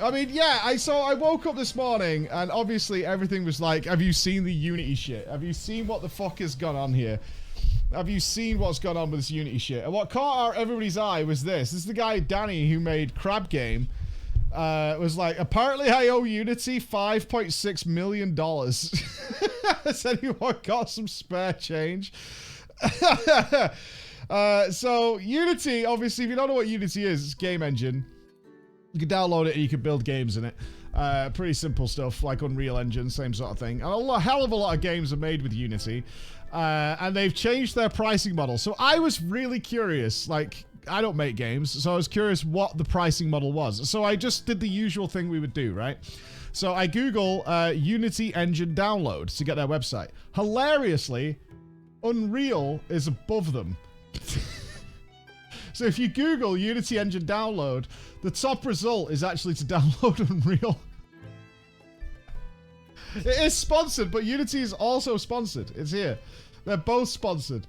I mean, yeah, I woke up this morning and obviously everything was like, have you seen the Unity shit? Have you seen what the fuck has gone on here? Have you seen what's gone on with this Unity shit? And what caught everybody's eye was this. This is the guy, Danny, who made Crab Game. Was like, apparently I owe Unity $5.6 million. Has anyone got some spare change? So Unity, obviously, if you don't know what Unity is, it's a game engine. You can download it and you can build games in it. Pretty simple stuff, like Unreal Engine, same sort of thing. And a hell of a lot of games are made with Unity. And they've changed their pricing model. So I was really curious, like, I don't make games, so I was curious what the pricing model was. So I just did the usual thing we would do, right? So I Google Unity Engine download to get their website. Hilariously, Unreal is above them. So if you Google Unity Engine download, the top result is actually to download Unreal. It is sponsored, but Unity is also sponsored. It's here. They're both sponsored,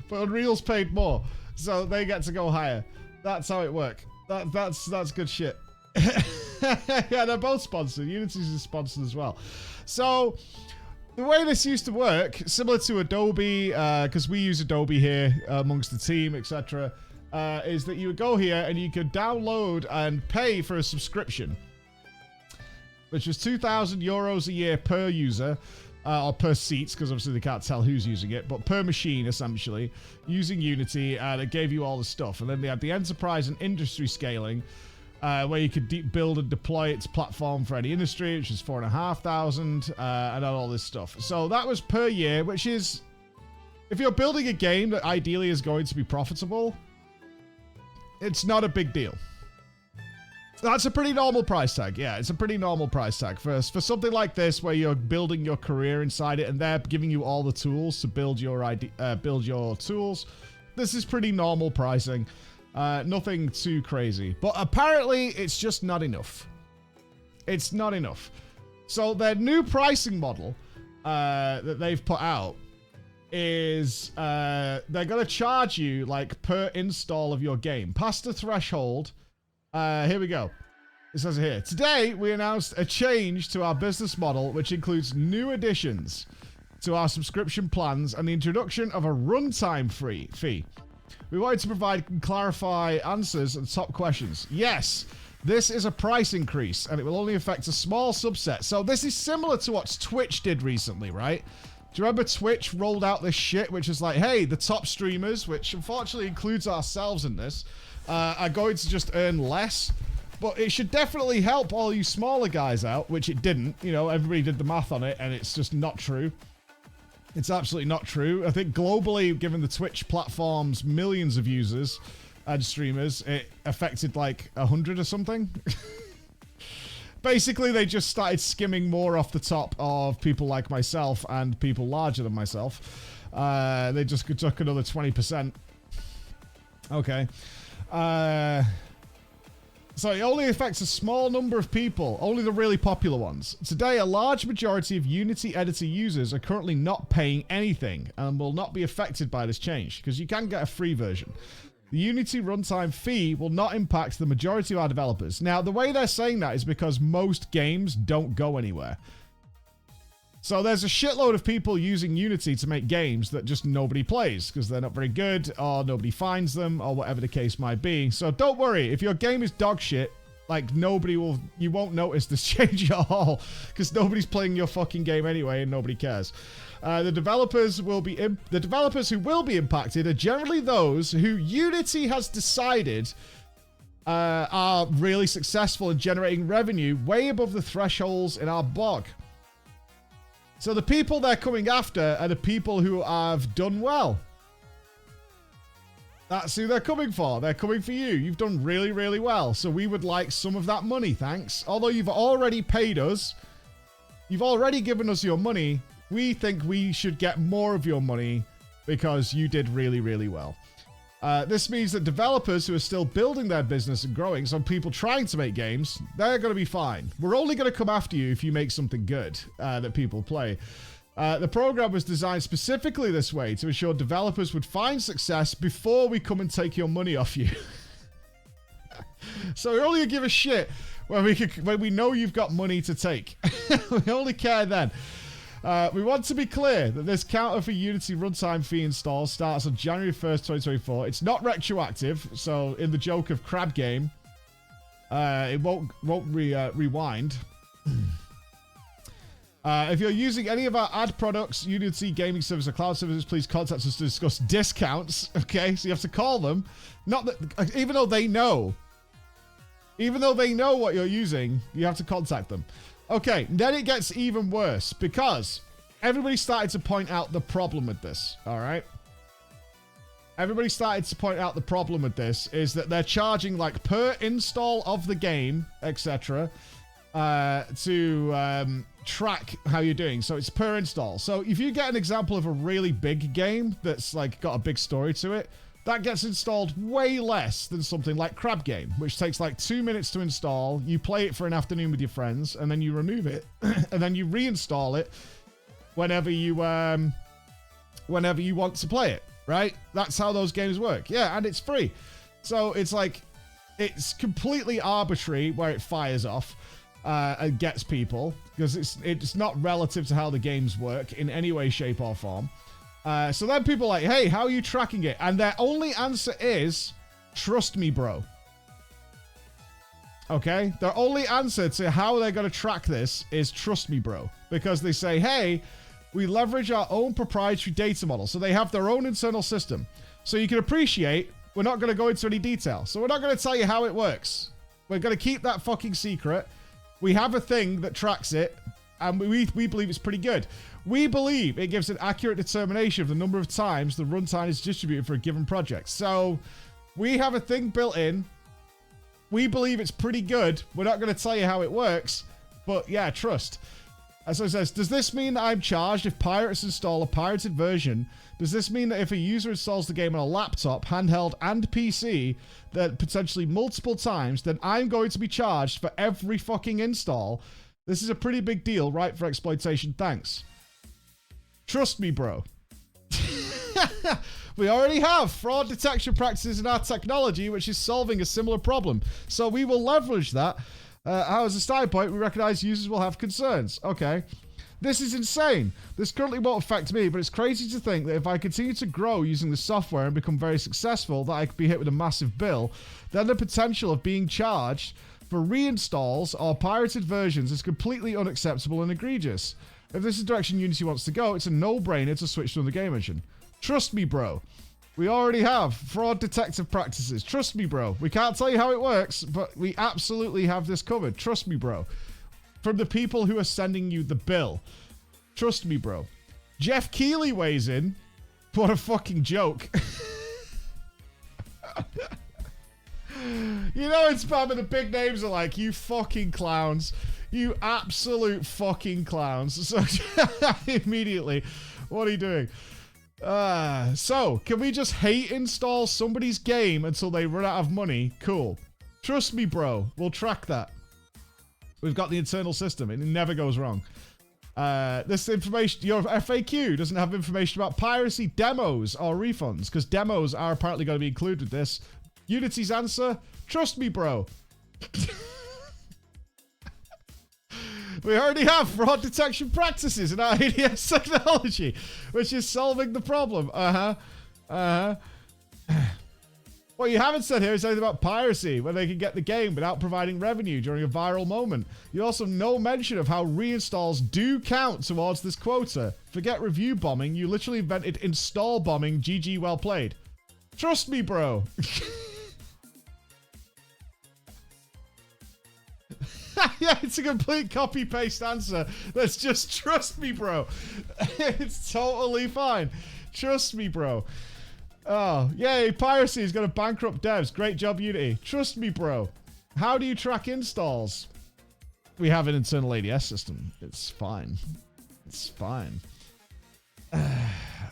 but Unreal's paid more. So they get to go higher. That's how it works. That's good shit. Yeah, they're both sponsored. Unity's sponsored as well. So the way this used to work, similar to Adobe, because we use Adobe here amongst the team, etc., is that you would go here and you could download and pay for a subscription, which was €2,000 a year per user. Or per seats, because obviously they can't tell who's using it, but per machine, essentially, using Unity, and it gave you all the stuff. And then they had the enterprise and industry scaling, where you could build and deploy its platform for any industry, which is $4,500, and all this stuff. So that was per year, which is, if you're building a game that ideally is going to be profitable, it's not a big deal. That's a pretty normal price tag. Yeah, it's a pretty normal price tag for something like this, where you're building your career inside it, and they're giving you all the tools to build your tools. This is pretty normal pricing. Nothing too crazy, but apparently it's just not enough. It's not enough. So their new pricing model that they've put out is they're gonna charge you like per install of your game. Past the threshold. Here we go. It says here, today we announced a change to our business model, which includes new additions to our subscription plans and the introduction of a runtime fee. We wanted to provide and clarify answers and top questions. Yes, this is a price increase, and it will only affect a small subset. So this is similar to what Twitch did recently, right? Do you remember Twitch rolled out this shit, which is like, hey, the top streamers, which unfortunately includes ourselves in this, are going to just earn less, but it should definitely help all you smaller guys out, which it didn't. You know, everybody did the math on it, and it's just not true. It's absolutely not true. I think globally, given the Twitch platform's millions of users and streamers, it affected like 100 or something. Basically, they just started skimming more off the top of people like myself and people larger than myself. They just took another 20%. Okay. So it only affects a small number of people, only the really popular ones. Today, a large majority of Unity Editor users are currently not paying anything and will not be affected by this change, because you can get a free version. The Unity runtime fee will not impact the majority of our developers. Now, the way they're saying that is because most games don't go anywhere. So there's a shitload of people using Unity to make games that just nobody plays because they're not very good, or nobody finds them, or whatever the case might be. So don't worry, if your game is dog shit, like you won't notice this change at all because nobody's playing your fucking game anyway and nobody cares. The developers who will be impacted are generally those who Unity has decided are really successful in generating revenue way above the thresholds in our blog. So the people they're coming after are the people who have done well. That's who they're coming for. They're coming for you. You've done really, really well. So we would like some of that money, thanks. Although you've already paid us, you've already given us your money, we think we should get more of your money because you did really, really well. This means that developers who are still building their business and growing, some people trying to make games, they're going to be fine. We're only going to come after you if you make something good that people play. The program was designed specifically this way to ensure developers would find success before we come and take your money off you. So we only give a shit when we know you've got money to take. We only care then. We want to be clear that this counter for Unity runtime fee install starts on January 1st, 2024. It's not retroactive, so in the joke of crab game, it won't rewind. If you're using any of our ad products, Unity gaming service or cloud services, please contact us to discuss discounts. Okay, so you have to call them. Not that, even though they know what you're using, you have to contact them. Okay, then it gets even worse because everybody started to point out the problem with this. All right. Everybody started to point out the problem with this is that they're charging like per install of the game, etc., to track how you're doing. So it's per install. So if you get an example of a really big game that's like got a big story to it, that gets installed way less than something like Crab Game, which takes like 2 minutes to install. You play it for an afternoon with your friends, and then you remove it, and then you reinstall it whenever you want to play it. Right? That's how those games work. Yeah, and it's free. So it's like, it's completely arbitrary where it fires off and gets people, because it's not relative to how the games work in any way, shape, or form. So then people are like, hey, how are you tracking it? And their only answer is, trust me, bro. Okay? Their only answer to how they're going to track this is trust me, bro. Because they say, hey, we leverage our own proprietary data model. So they have their own internal system. So you can appreciate, we're not going to go into any detail. So we're not going to tell you how it works. We're going to keep that fucking secret. We have a thing that tracks it, and we believe it's pretty good. We believe it gives an accurate determination of the number of times the runtime is distributed for a given project. So we have a thing built in. We believe it's pretty good. We're not going to tell you how it works, but yeah, trust. So it says, does this mean that I'm charged if pirates install a pirated version? Does this mean that if a user installs the game on a laptop, handheld, and PC, that potentially multiple times, then I'm going to be charged for every fucking install? This is a pretty big deal, right, for exploitation. Thanks. Trust me, bro. We already have fraud detection practices in our technology, which is solving a similar problem. So we will leverage that. As a starting point, we recognize users will have concerns. Okay. This is insane. This currently won't affect me, but it's crazy to think that if I continue to grow using the software and become very successful, that I could be hit with a massive bill. Then the potential of being charged for reinstalls or pirated versions is completely unacceptable and egregious. If this is the direction Unity wants to go, it's a no-brainer to switch to the game engine. Trust me, bro. We already have fraud detective practices. Trust me, bro. We can't tell you how it works, but we absolutely have this covered. Trust me, bro. From the people who are sending you the bill. Trust me, bro. Jeff Keighley weighs in. What a fucking joke. You know, in spam, the big names are like, you fucking clowns. You absolute fucking clowns. So, immediately, what are you doing? So, can we just hate install somebody's game until they run out of money? Cool. Trust me, bro. We'll track that. We've got the internal system. It never goes wrong. This information, your FAQ doesn't have information about piracy, demos, or refunds, because demos are apparently going to be included with this. Unity's answer, trust me, bro. We already have fraud detection practices in our ADS technology, which is solving the problem. What you haven't said here is anything about piracy, where they can get the game without providing revenue during a viral moment. You also no mention of how reinstalls do count towards this quota. Forget review bombing, you literally invented install bombing. GG, well played. Trust me, bro. Yeah, it's a complete copy-paste answer. That's just trust me, bro. It's totally fine. Trust me, bro. Oh, yay, piracy is going to bankrupt devs. Great job, Unity. Trust me, bro. How do you track installs? We have an internal ADS system. It's fine. It's fine.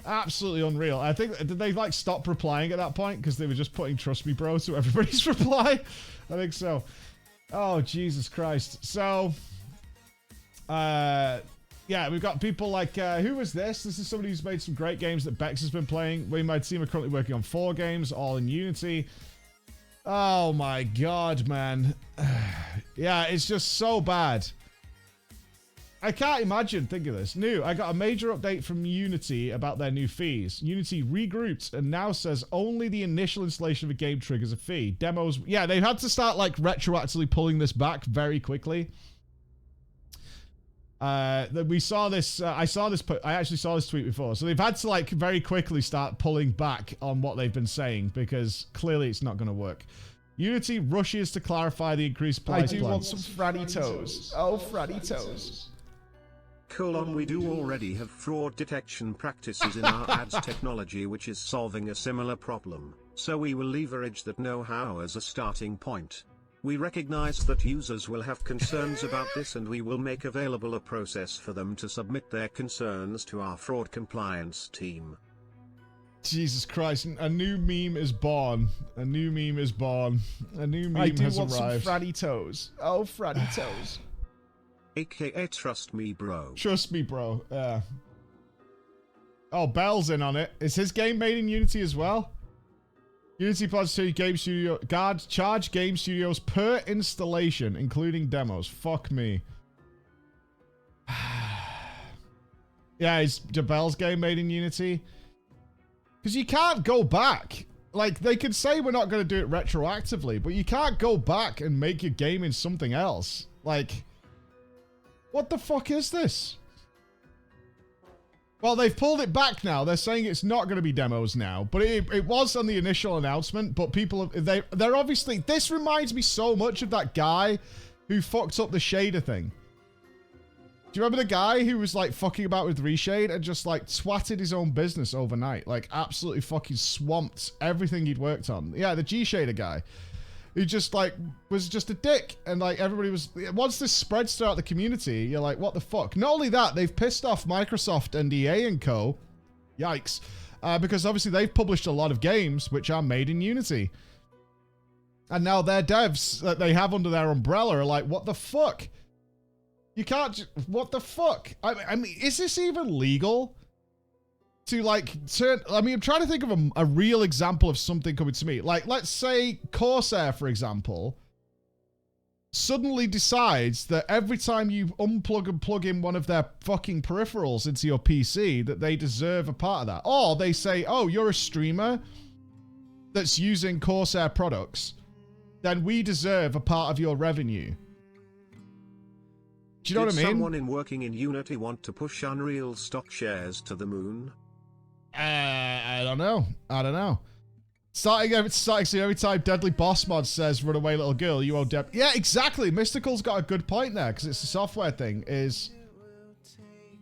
Absolutely unreal. I think, did they like stop replying at that point? Because they were just putting trust me, bro to everybody's reply? I think so. Oh, Jesus Christ. So, yeah, we've got people like, who was this? This is somebody who's made some great games that Bex has been playing. We, my team, are currently working on 4 games, all in Unity. Oh my God, man. Yeah, it's just so bad. I can't imagine. Think of this. I got a major update from Unity about their new fees. Unity regrouped and now says only the initial installation of a game triggers a fee. Demos, yeah, they've had to start like retroactively pulling this back very quickly. We saw this. I actually saw this tweet before. So they've had to like very quickly start pulling back on what they've been saying because clearly it's not going to work. Unity rushes to clarify the increased price. I do want some fratty toes. Oh, fratty toes. We do already have fraud detection practices in our ads technology, which is solving a similar problem, so we will leverage that know-how as a starting point. We recognize that users will have concerns about this, and we will make available a process for them to submit their concerns to our fraud compliance team. Jesus Christ, a new meme is born. A new meme is born. A new meme has arrived. I do want some fratty toes. Oh, fratty toes. AKA trust me, bro. Trust me, bro. Yeah. Oh, Bell's in on it. Is his game made in Unity as well? Unity plans to charge game studios per installation, including demos. Fuck me. Yeah, is Bell's game made in Unity? Because you can't go back. Like, they could say we're not going to do it retroactively, but you can't go back and make your game in something else. Like, what the fuck is this? Well, they've pulled it back now. They're saying it's not going to be demos now, but it was on the initial announcement. But people, they're obviously, this reminds me so much of that guy who fucked up the shader thing. Do you remember the guy who was like fucking about with reshade and just like twatted his own business overnight? Like absolutely fucking swamped everything he'd worked on. Yeah, the G-shader guy. Who just like was just a dick, and like everybody was. Once this spreads throughout the community, you're like, what the fuck? Not only that, they've pissed off Microsoft and EA and co. Yikes, because obviously they've published a lot of games which are made in Unity, and now their devs that they have under their umbrella are like, what the fuck? You can't. What the fuck? I mean, is this even legal? To like turn, I mean, I'm trying to think of a real example of something coming to me. Like, let's say Corsair, for example, suddenly decides that every time you unplug and plug in one of their fucking peripherals into your PC, that they deserve a part of that. Or they say, oh, you're a streamer that's using Corsair products, then we deserve a part of your revenue. Do you know what I mean? Did someone working in Unity want to push Unreal stock shares to the moon? I don't know. Starting every time Deadly Boss Mod says "Run away, little girl," you owe Deb. Yeah, exactly. Mystical's got a good point there because it's a software thing. Is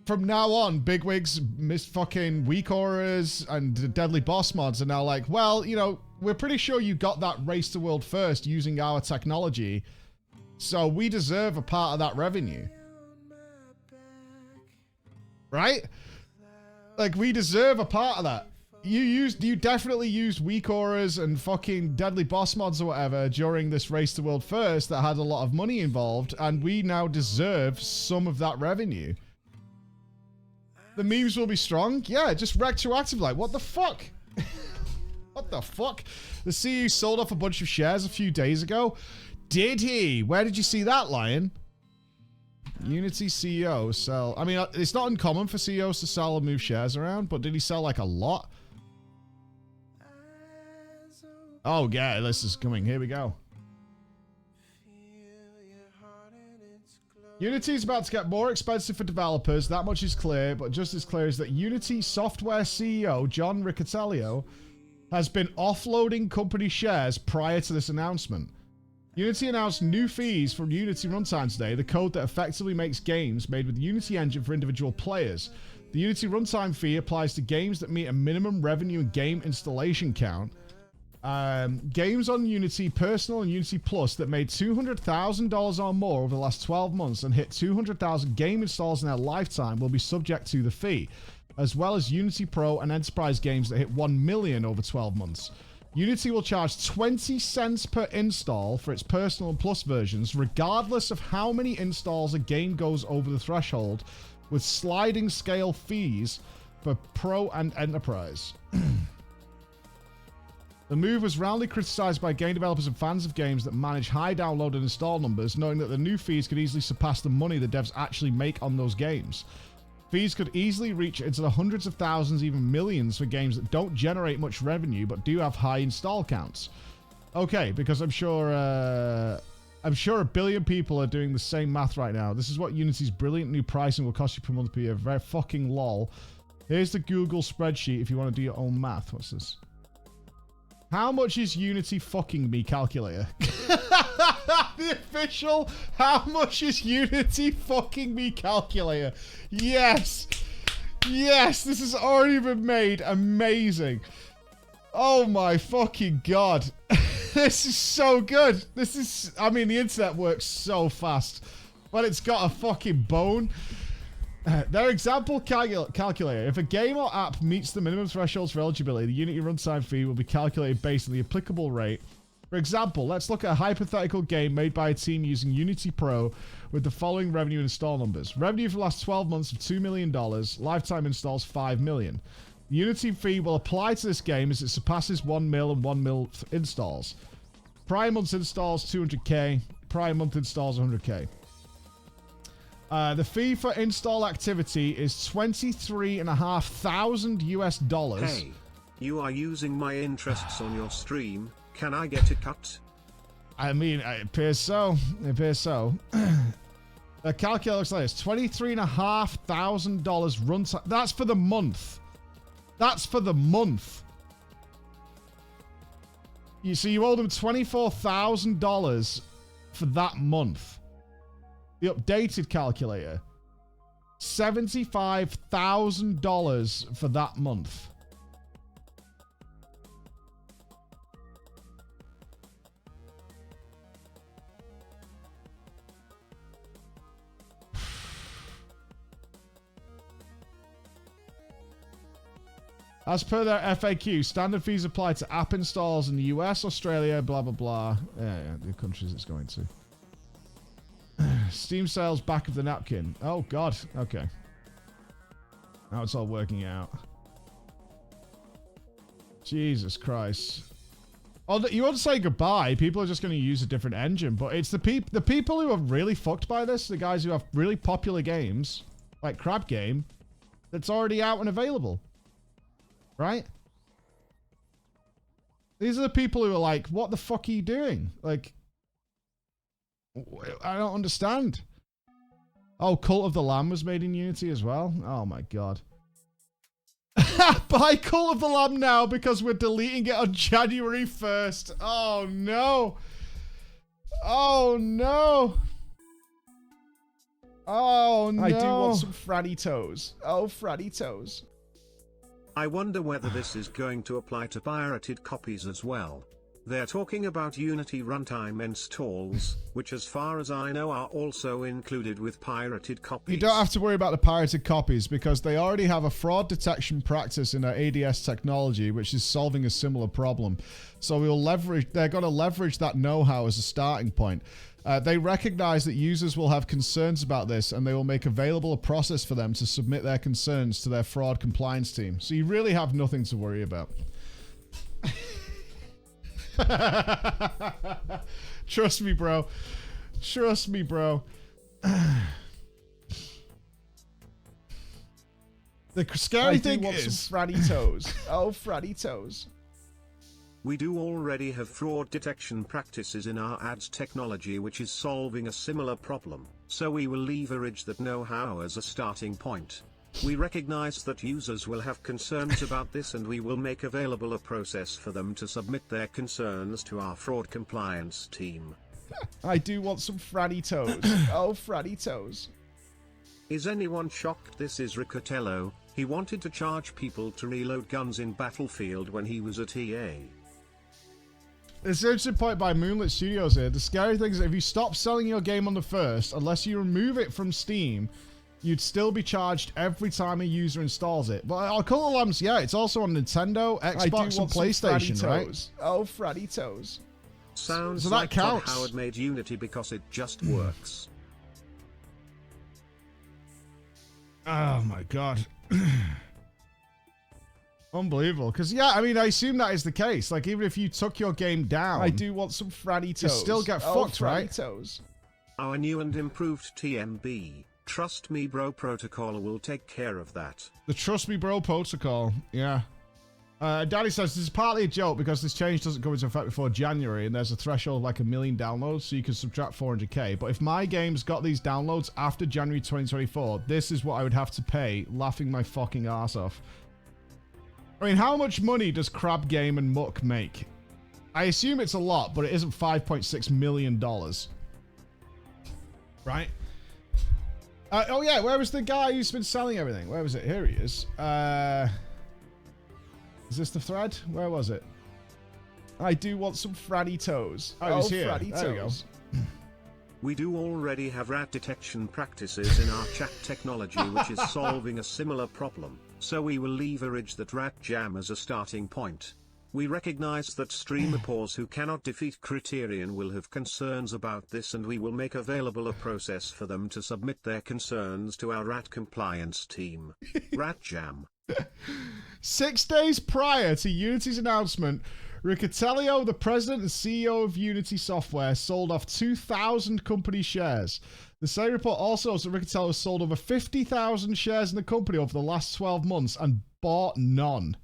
from now on, bigwigs, fucking weak auras, and Deadly Boss Mods are now like, well, you know, we're pretty sure you got that race to world first using our technology, so we deserve a part of that revenue, right? Like, we deserve a part of that. You definitely used weak auras and fucking Deadly Boss Mods or whatever during this race to world first that had a lot of money involved, and we now deserve some of that revenue. The memes will be strong. Yeah, just retroactive. Like, what the fuck? What the fuck? The CEO sold off a bunch of shares a few days ago. Did he? Where did you see that, Lion? Unity CEO sell. I mean, it's not uncommon for CEOs to sell and move shares around, but did he sell like a lot? Oh, yeah, this is coming. Here we go. Unity is about to get more expensive for developers. That much is clear, but just as clear is that Unity software CEO John Riccitiello has been offloading company shares prior to this announcement. Unity announced new fees for Unity Runtime today, the code that effectively makes games made with the Unity engine for individual players. The Unity Runtime fee applies to games that meet a minimum revenue and game installation count. Games on Unity Personal and Unity Plus that made $200,000 or more over the last 12 months and hit 200,000 game installs in their lifetime will be subject to the fee, as well as Unity Pro and Enterprise games that hit 1 million over 12 months. Unity will charge 20 cents per install for its Personal and Plus versions, regardless of how many installs a game goes over the threshold, with sliding scale fees for Pro and Enterprise. The move was roundly criticized by game developers and fans of games that manage high download and install numbers, knowing that the new fees could easily surpass the money the devs actually make on those games. Fees could easily reach into the hundreds of thousands, even millions, for games that don't generate much revenue but do have high install counts. Okay, because I'm sure a billion people are doing the same math right now. This is what Unity's brilliant new pricing will cost you per month per year. Very fucking lol. Here's the Google spreadsheet if you want to do your own math. What's this? How much is Unity fucking me calculator? The official how much is Unity fucking me calculator. Yes. Yes, this has already been made. Amazing. Oh my fucking god. This is so good. This is, I mean, the internet works so fast, but it's got a fucking bone. Their example calculator. If a game or app meets the minimum thresholds for eligibility, the Unity runtime fee will be calculated based on the applicable rate. For example, let's look at a hypothetical game made by a team using Unity Pro with the following revenue and install numbers. Revenue for the last 12 months of $2 million. Lifetime installs $5 million. The Unity fee will apply to this game as it surpasses 1 mil and 1 mil installs. Prior month's installs, 200k. Prior month installs, 100k. The fee for install activity is $23,500 US. Hey, you are using my interests on your stream. Can I get a cut? I mean, it appears so. It appears so. The calculator looks like this. $23,500 runtime. That's for the month. That's for the month. So you owe them $24,000 for that month. The updated calculator, $75,000 for that month. As per their FAQ, standard fees apply to app installs in the US, Australia, blah, blah, blah. Yeah, the countries it's going to. Steam sales back of the napkin. Oh, God. Okay. Now it's all working out. Jesus Christ. Oh, you want to say goodbye. People are just going to use a different engine. But it's the people who are really fucked by this, the guys who have really popular games, like Crab Game, that's already out and available. Right? These are the people who are like, what the fuck are you doing? Like, I don't understand. Oh, Cult of the Lamb was made in Unity as well? Oh my god. Buy Cult of the Lamb now because we're deleting it on January 1st. Oh no. Oh no. Oh no. I do want some franny toes. Oh, franny toes. I wonder whether this is going to apply to pirated copies as well. They're talking about Unity runtime installs, which as far as I know are also included with pirated copies. You don't have to worry about the pirated copies because they already have a fraud detection practice in their ADS technology, which is solving a similar problem. So they're going to leverage that know-how as a starting point. They recognize that users will have concerns about this, and they will make available a process for them to submit their concerns to their fraud compliance team. So you really have nothing to worry about. Trust me, bro. Trust me, bro. The scary thing is... some franny toes. Oh, franny toes. We do already have fraud detection practices in our ads technology which is solving a similar problem, so we will leverage that know-how as a starting point. We recognize that users will have concerns about this, and we will make available a process for them to submit their concerns to our fraud compliance team. I do want some franny toes. Oh, franny toes. Is anyone shocked this is Riccitiello? He wanted to charge people to reload guns in Battlefield when he was at EA. It's an interesting point by Moonlit Studios here. The scary thing is if you stop selling your game on the 1st, unless you remove it from Steam, you'd still be charged every time a user installs it. But I'll call the Lambs, yeah, it's also on Nintendo, Xbox, and PlayStation, right? Oh, franny toes. Sounds so that like Todd counts. Howard made Unity because it just works. Oh my god. Unbelievable. Because, yeah, I mean, I assume that is the case. Like, even if you took your game down, I do want some Franny toes. you still get fucked, right? Toes. Our new and improved TMB, Trust Me Bro protocol will take care of that. The Trust Me Bro protocol, yeah. Daddy says this is partly a joke because this change doesn't come into effect before January and there's a threshold of like 1 million downloads, so you can subtract 400k. But if my games got these downloads after January 2024, this is what I would have to pay, laughing my fucking ass off. I mean, how much money does Crab Game and Muck make? I assume it's a lot, but it isn't $5.6 million. Right? Oh yeah, where was the guy who's been selling everything? Where was it? Here he is. Is this the thread? Where was it? I do want some Franny toes. Oh, he's here. Franny There toes. we go. We do already have rat detection practices in our chat technology which is solving a similar problem, so we will leverage that rat jam as a starting point. We recognize that streamers who cannot defeat Criterion will have concerns about this, and we will make available a process for them to submit their concerns to our rat compliance team. Rat jam. 6 days prior to Unity's announcement, Riccitiello, the president and CEO of Unity Software, sold off 2,000 company shares. The same report also shows that Riccitiello has sold over 50,000 shares in the company over the last 12 months and bought none.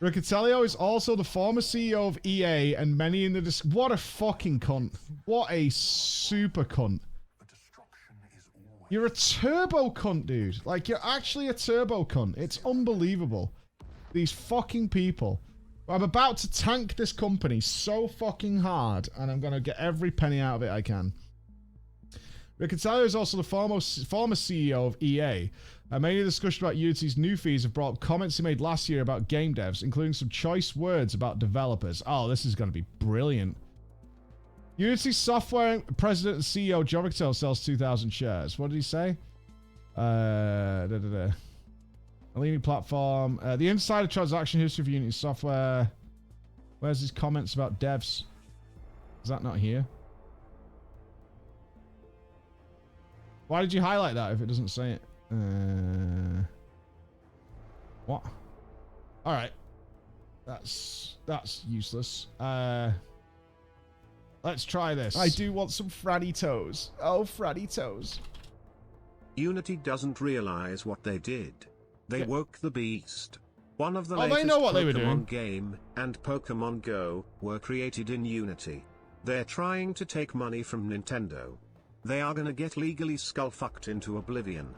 Riccitiello is also the former CEO of EA and many in the... What a fucking cunt. What a super cunt. You're a turbo cunt, dude. Like, you're actually a turbo cunt. It's unbelievable. These fucking people. I'm about to tank this company so fucking hard, and I'm going to get every penny out of it I can. Riccitiello is also the former CEO of EA. Many discussion about Unity's new fees have brought up comments he made last year about game devs, including some choice words about developers. Oh, this is going to be brilliant. Unity Software president and CEO John Riccitiello sells 2,000 shares. What did he say? A leading platform. The insider transaction history of Unity Software. Where's his comments about devs? Is that not here? Why did you highlight that if it doesn't say it? What? All right. That's useless. Let's try this. I do want some Franny toes. Oh, Franny toes. Unity doesn't realize what they did. They woke the beast. One of the they latest know what they were doing. Pokemon game and Pokemon Go were created in Unity. They're trying to take money from Nintendo. They are gonna get legally skull-fucked into oblivion.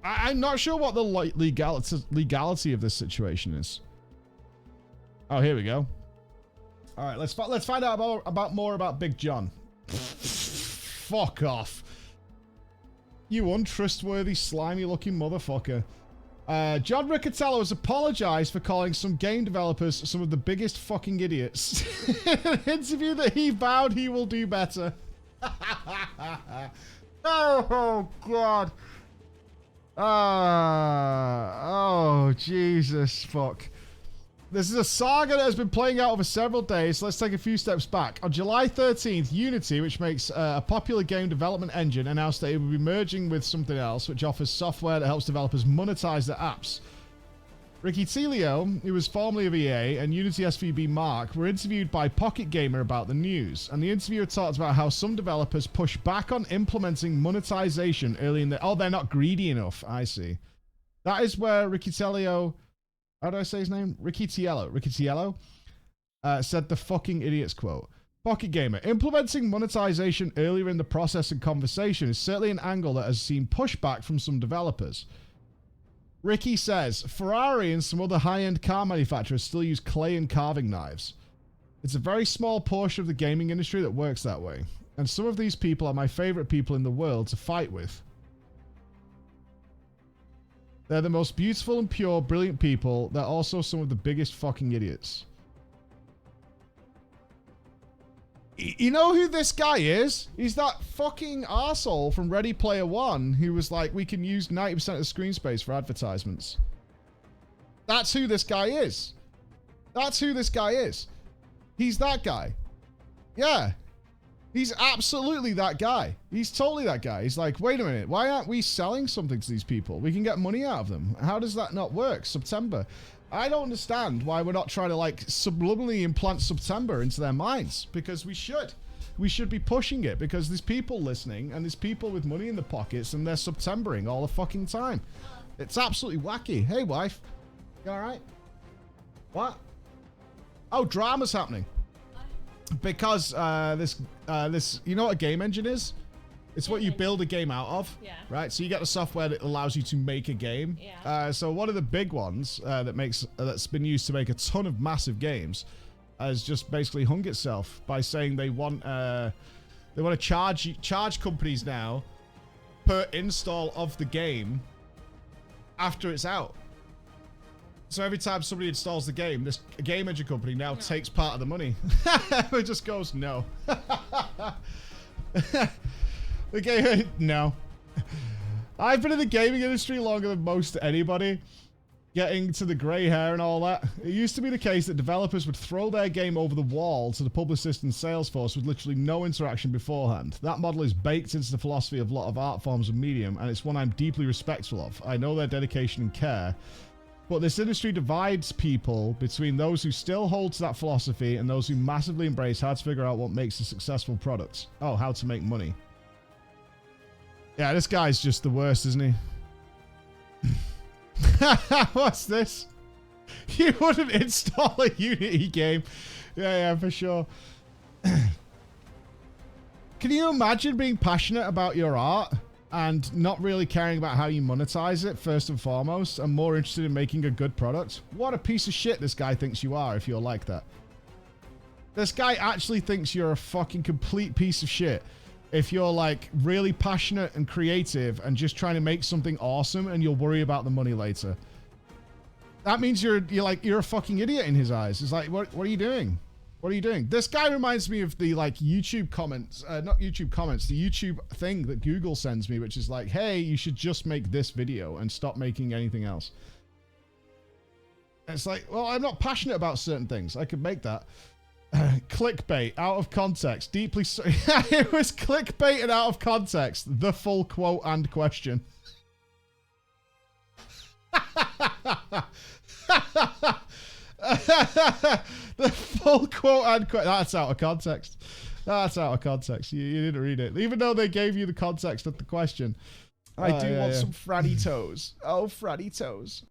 I'm not sure what the legality of this situation is. Oh, here we go. All right, let's find out more about Big John. Fuck off. You untrustworthy, slimy-looking motherfucker. John Riccitiello has apologized for calling some game developers some of the biggest fucking idiots. In an interview that he vowed he will do better. Oh, God. Oh, Jesus, fuck. This is a saga that has been playing out over several days, so let's take a few steps back. On July 13th, Unity, which makes a popular game development engine, announced that it would be merging with something else, which offers software that helps developers monetize their apps. Riccitiello, who was formerly of EA, and Unity SVP Mark were interviewed by Pocket Gamer about the news, and the interviewer talked about how some developers push back on implementing monetization early in the... Oh, they're not greedy enough. I see. That is where Riccitiello... How do I say his name? Riccitiello said the fucking idiots quote. Pocket Gamer, implementing monetization earlier in the process and conversation is certainly an angle that has seen pushback from some developers. Ricky says, Ferrari and some other high-end car manufacturers still use clay and carving knives. It's a very small portion of the gaming industry that works that way. And some of these people are my favorite people in the world to fight with. They're the most beautiful and pure, brilliant people. They're also some of the biggest fucking idiots. You know who this guy is? He's that fucking arsehole from Ready Player One who was like, we can use 90% of the screen space for advertisements. That's who this guy is. That's who this guy is. He's that guy. Yeah. He's absolutely that guy. He's totally that guy. He's like, wait a minute, why aren't we selling something to these people? We can get money out of them. How does that not work? September. I don't understand why we're not trying to like subliminally implant September into their minds, because we should. We should be pushing it because there's people listening and there's people with money in the pockets and they're Septembering all the fucking time. It's absolutely wacky. Hey, wife. You all right? What? Oh, drama's happening. Because this, you know what a game engine is? It's what you build a game out of, right? So you get the software that allows you to make a game. So one of the big ones that's been used to make a ton of massive games has just basically hung itself by saying they want to charge companies now per install of the game after it's out. So every time somebody installs the game, this game engine company now takes part of the money. It just goes, no. The game, no. I've been in the gaming industry longer than most anybody, getting to the grey hair and all that. It used to be the case that developers would throw their game over the wall to the publicist and sales force with literally no interaction beforehand. That model is baked into the philosophy of a lot of art forms and medium, and it's one I'm deeply respectful of. I know their dedication and care. But this industry divides people between those who still hold to that philosophy and those who massively embrace how to figure out what makes a successful product. Oh, how to make money. Yeah, this guy's just the worst, isn't he? What's this? You wouldn't install a Unity game. Yeah, for sure. Can you imagine being passionate about your art and not really caring about how you monetize it first and foremost, and more interested in making a good product? What a piece of shit this guy thinks you are if you're like that. This guy actually thinks you're a fucking complete piece of shit if you're like really passionate and creative and just trying to make something awesome and you'll worry about the money later. That means you're a fucking idiot in his eyes. It's like, what are you doing? What are you doing? This guy reminds me of the like YouTube comments, not YouTube comments, the YouTube thing that Google sends me, which is like, hey, you should just make this video and stop making anything else. And it's like, well, I'm not passionate about certain things. I could make that. Clickbait, out of context, deeply so. It was clickbait and out of context. The full quote and question. The full quote and question. That's out of context. That's out of context. You didn't read it. Even though they gave you the context of the question. I do want some Fraddy toes. Oh, Fraddy toes.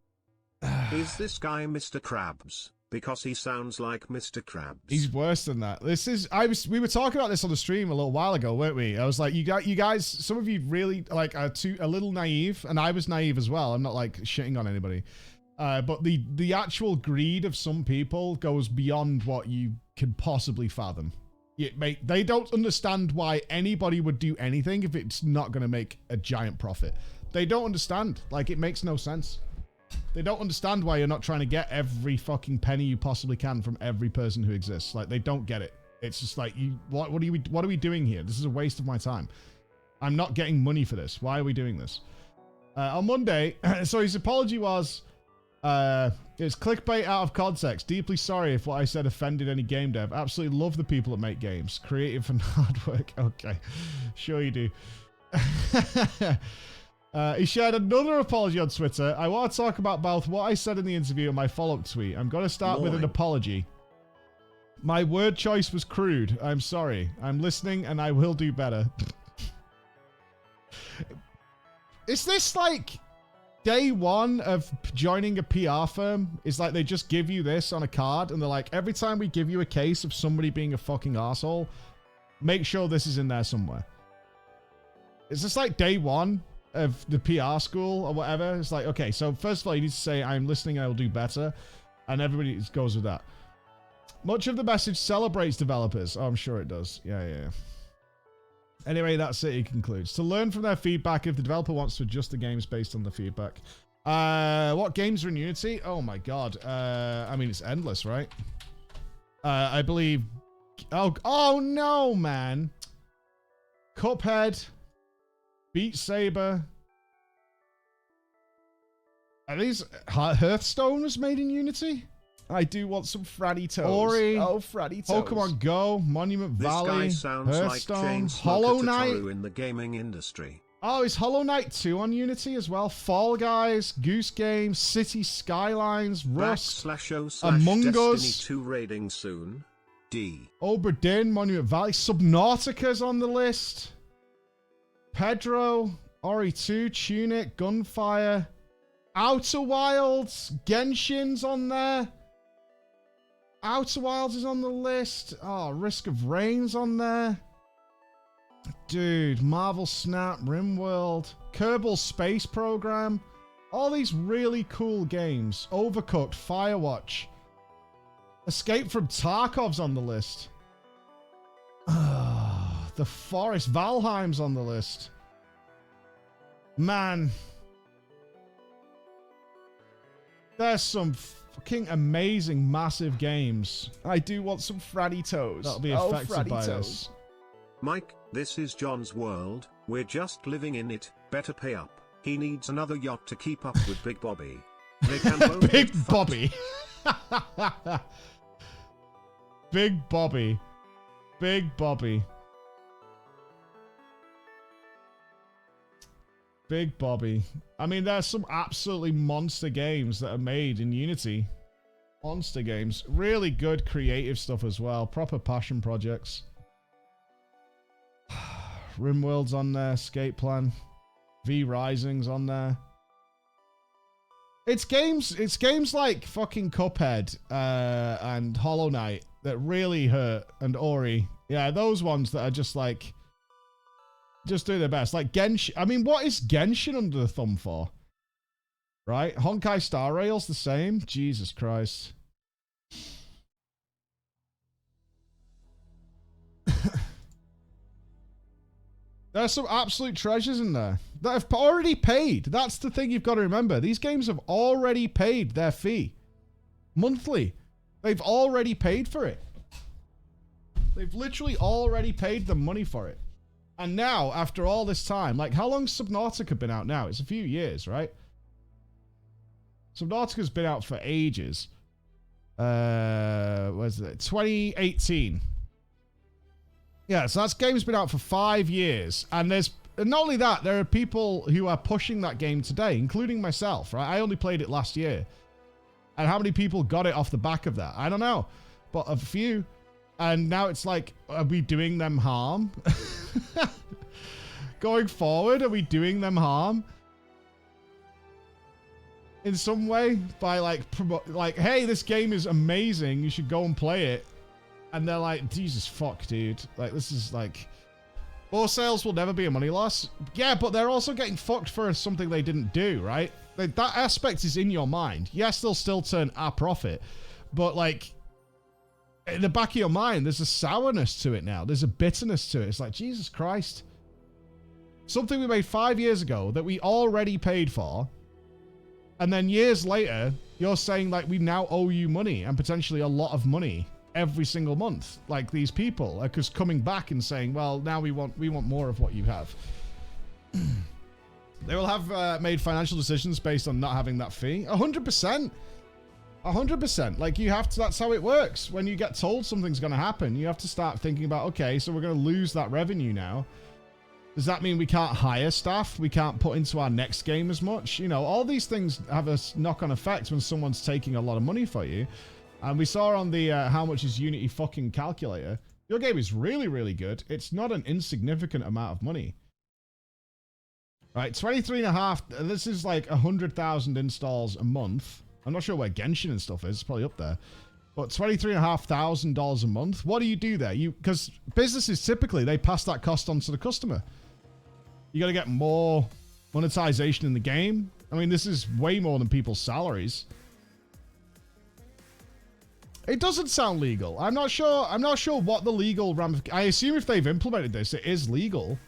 Is this guy Mr. Krabs? Because he sounds like Mr. Krabs. He's worse than that. We were talking about this on the stream a little while ago, weren't we? I was like, you guys, some of you really like are a little naive, and I was naive as well. I'm not like shitting on anybody. But the actual greed of some people goes beyond what you can possibly fathom. They don't understand why anybody would do anything if it's not going to make a giant profit. They don't understand. Like, it makes no sense. They don't understand why you're not trying to get every fucking penny you possibly can from every person who exists. Like, they don't get it. It's just like, what are we doing here? This is a waste of my time. I'm not getting money for this. Why are we doing this? On Monday, so his apology was, it's clickbait out of context. Deeply sorry if what I said offended any game dev. Absolutely love the people that make games. Creative and hard work. Okay. Sure you do. He shared another apology on Twitter. I want to talk about both what I said in the interview and my follow-up tweet. I'm going to start with an apology. My word choice was crude. I'm sorry. I'm listening and I will do better. Is this like day one of joining a PR firm? Is like they just give you this on a card and they're like, every time we give you a case of somebody being a fucking arsehole, make sure this is in there somewhere. Is this like day one of the PR school or whatever? It's like, okay, so first of all, you need to say, I'm listening and I will do better. And everybody goes with that. Much of the message celebrates developers. Oh, I'm sure it does. Yeah. Anyway, that's it. He concludes. To learn from their feedback if the developer wants to adjust the games based on the feedback. What games are in Unity? Oh my god. I mean, it's endless, right? I believe... Oh no, man. Cuphead. Beat Saber. Are these... Hearthstone was made in Unity? I do want some Franny Toes. Ori. Oh, Franny Toes. Pokemon Go, Monument Valley, This guy sounds Hearthstone, like Hollow Knight. in the gaming industry. Oh, is Hollow Knight 2 on Unity as well? Fall Guys, Goose Game, City Skylines, Rust, Among Destiny Us, 2 raiding soon. D. Obra Dinn, Monument Valley, Subnautica's on the list. Pedro, Ori 2, Tunic, Gunfire, Outer Wilds, Genshin's on there. Outer Wilds is on the list. Oh, Risk of Rain's on there. Dude, Marvel Snap, RimWorld, Kerbal Space Program. All these really cool games. Overcooked, Firewatch. Escape from Tarkov's on the list. The Forest, Valheim's on the list. Man. There's some fucking amazing, massive games. I do want some Franny Toes. That'll be affected by Franny this. Toes. Mike, this is John's world. We're just living in it. Better pay up. He needs another yacht to keep up with Big Bobby. They can both Big Bobby. Big Bobby. Big Bobby. Big Bobby. I mean, there's some absolutely monster games that are made in Unity. Monster games. Really good creative stuff as well. Proper passion projects. RimWorld's on there. Escape Plan. V Rising's on there. It's games like fucking Cuphead and Hollow Knight that really hurt, and Ori. Yeah, those ones that are just like, just do their best. Like Genshin. I mean, what is Genshin under the thumb for? Right? Honkai Star Rail's the same. Jesus Christ. There's some absolute treasures in there that have already paid. That's the thing you've got to remember. These games have already paid their fee. Monthly. They've already paid for it. They've literally already paid the money for it. And now, after all this time, like, how long's Subnautica been out now? It's a few years, right? Subnautica's been out for ages. Where's it? 2018. Yeah, so that game's been out for 5 years. And not only that, there are people who are pushing that game today, including myself, right? I only played it last year. And how many people got it off the back of that? I don't know. But a few. And now it's like, are we doing them harm? Going forward, are we doing them harm? In some way? By like, hey, this game is amazing. You should go and play it. And they're like, Jesus fuck, dude. Like, this is like... More sales will never be a money loss. Yeah, but they're also getting fucked for something they didn't do, right? Like, that aspect is in your mind. Yes, they'll still turn a profit. But, like, in the back of your mind, there's a sourness to it now. There's a bitterness to it. It's like, Jesus Christ. Something we made 5 years ago that we already paid for. And then years later, you're saying, like, we now owe you money. And potentially a lot of money. Every single month, like these people are just coming back and saying, well, now we want more of what you have. They will have made financial decisions based on not having that fee. 100%. 100%. Like, you have to, that's how it works. When you get told something's going to happen, you have to start thinking about, okay, so we're going to lose that revenue now. Does that mean we can't hire staff? We can't put into our next game as much? You know, all these things have a knock-on effect when someone's taking a lot of money for you. And we saw on the how much is Unity fucking calculator, your game is really, really good. It's not an insignificant amount of money. Right, 23.5, this is like 100,000 installs a month. I'm not sure where Genshin and stuff is, it's probably up there. But $23,500 a month, what do you do there? Because businesses typically, they pass that cost on to the customer. You got to get more monetization in the game. I mean, this is way more than people's salaries. It doesn't sound legal. I'm not sure what the legal ramifications. I assume if they've implemented this, it is legal.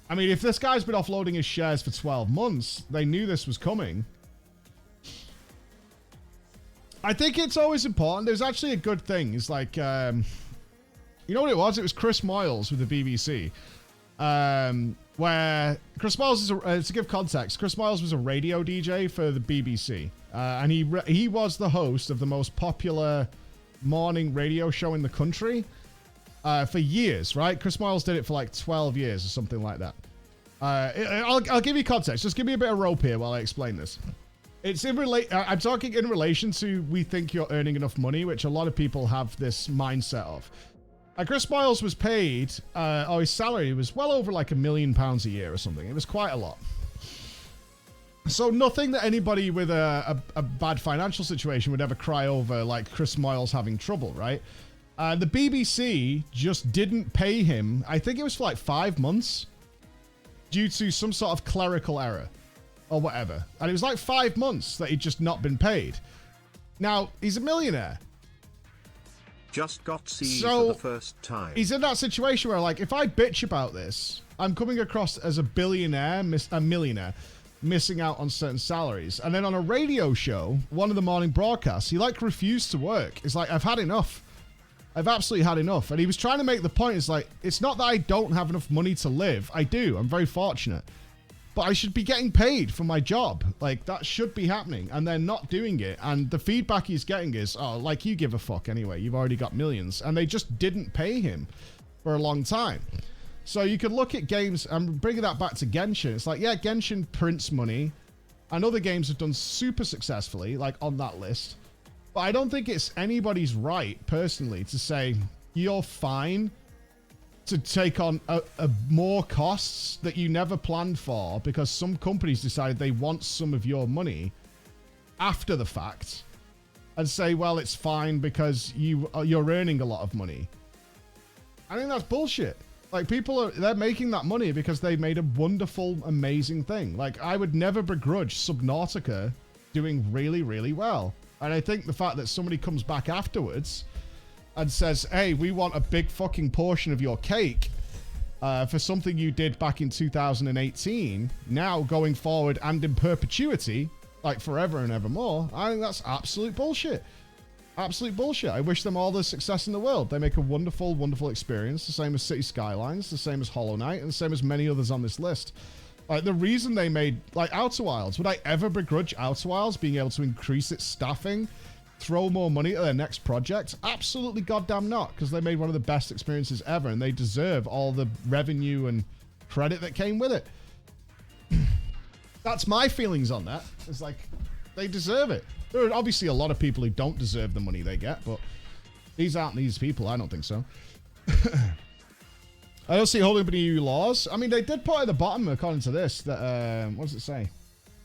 I mean, if this guy's been offloading his shares for 12 months, they knew this was coming. I think it's always important. There's actually a good thing. It's like, you know what it was? It was Chris Moyles with the BBC. where Chris Miles is to give context, Chris Miles was a radio DJ for the BBC, and he was the host of the most popular morning radio show in the country for years, right? Chris Miles did it for like 12 years or something like that. I'll give you context. Just give me a bit of rope here while I explain this. I'm talking in relation to we think you're earning enough money, which a lot of people have this mindset of. Chris Miles was paid, his salary was well over like £1 million a year or something. It was quite a lot. So nothing that anybody with a bad financial situation would ever cry over, like Chris Miles having trouble, right? The BBC just didn't pay him. I think it was for like 5 months due to some sort of clerical error or whatever. And it was like 5 months that he'd just not been paid. Now, he's a millionaire. Just got C for the first time. He's in that situation where, like, if I bitch about this, I'm coming across as a millionaire, missing out on certain salaries. And then on a radio show, one of the morning broadcasts, he, like, refused to work. It's like, I've had enough. I've absolutely had enough. And he was trying to make the point, it's like, it's not that I don't have enough money to live. I do. I'm very fortunate. But I should be getting paid for my job. Like, that should be happening. And they're not doing it. And the feedback he's getting is, oh, like, you give a fuck anyway. You've already got millions. And they just didn't pay him for a long time. So you could look at games, and bringing that back to Genshin. It's like, yeah, Genshin prints money. And other games have done super successfully, like, on that list. But I don't think it's anybody's right, personally, to say, you're fine to take on more costs that you never planned for because some companies decided they want some of your money after the fact and say, well, it's fine because you're earning a lot of money. I think that's bullshit. Like, they're making that money because they made a wonderful, amazing thing. Like, I would never begrudge Subnautica doing really, really well. And I think the fact that somebody comes back afterwards and says, hey, we want a big fucking portion of your cake for something you did back in 2018, now going forward and in perpetuity, like forever and evermore, I think that's absolute bullshit. Absolute bullshit. I wish them all the success in the world. They make a wonderful, wonderful experience, the same as City Skylines, the same as Hollow Knight, and the same as many others on this list. Like, the reason they made, like, Outer Wilds, would I ever begrudge Outer Wilds being able to increase its staffing, throw more money at their next project? Absolutely goddamn not, because they made one of the best experiences ever, and they deserve all the revenue and credit that came with it. That's my feelings on that. It's like, they deserve it. There are obviously a lot of people who don't deserve the money they get, but these aren't these people. I don't think so. I don't see holding up any EU laws. I mean, they did put at the bottom, according to this, that, what does it say?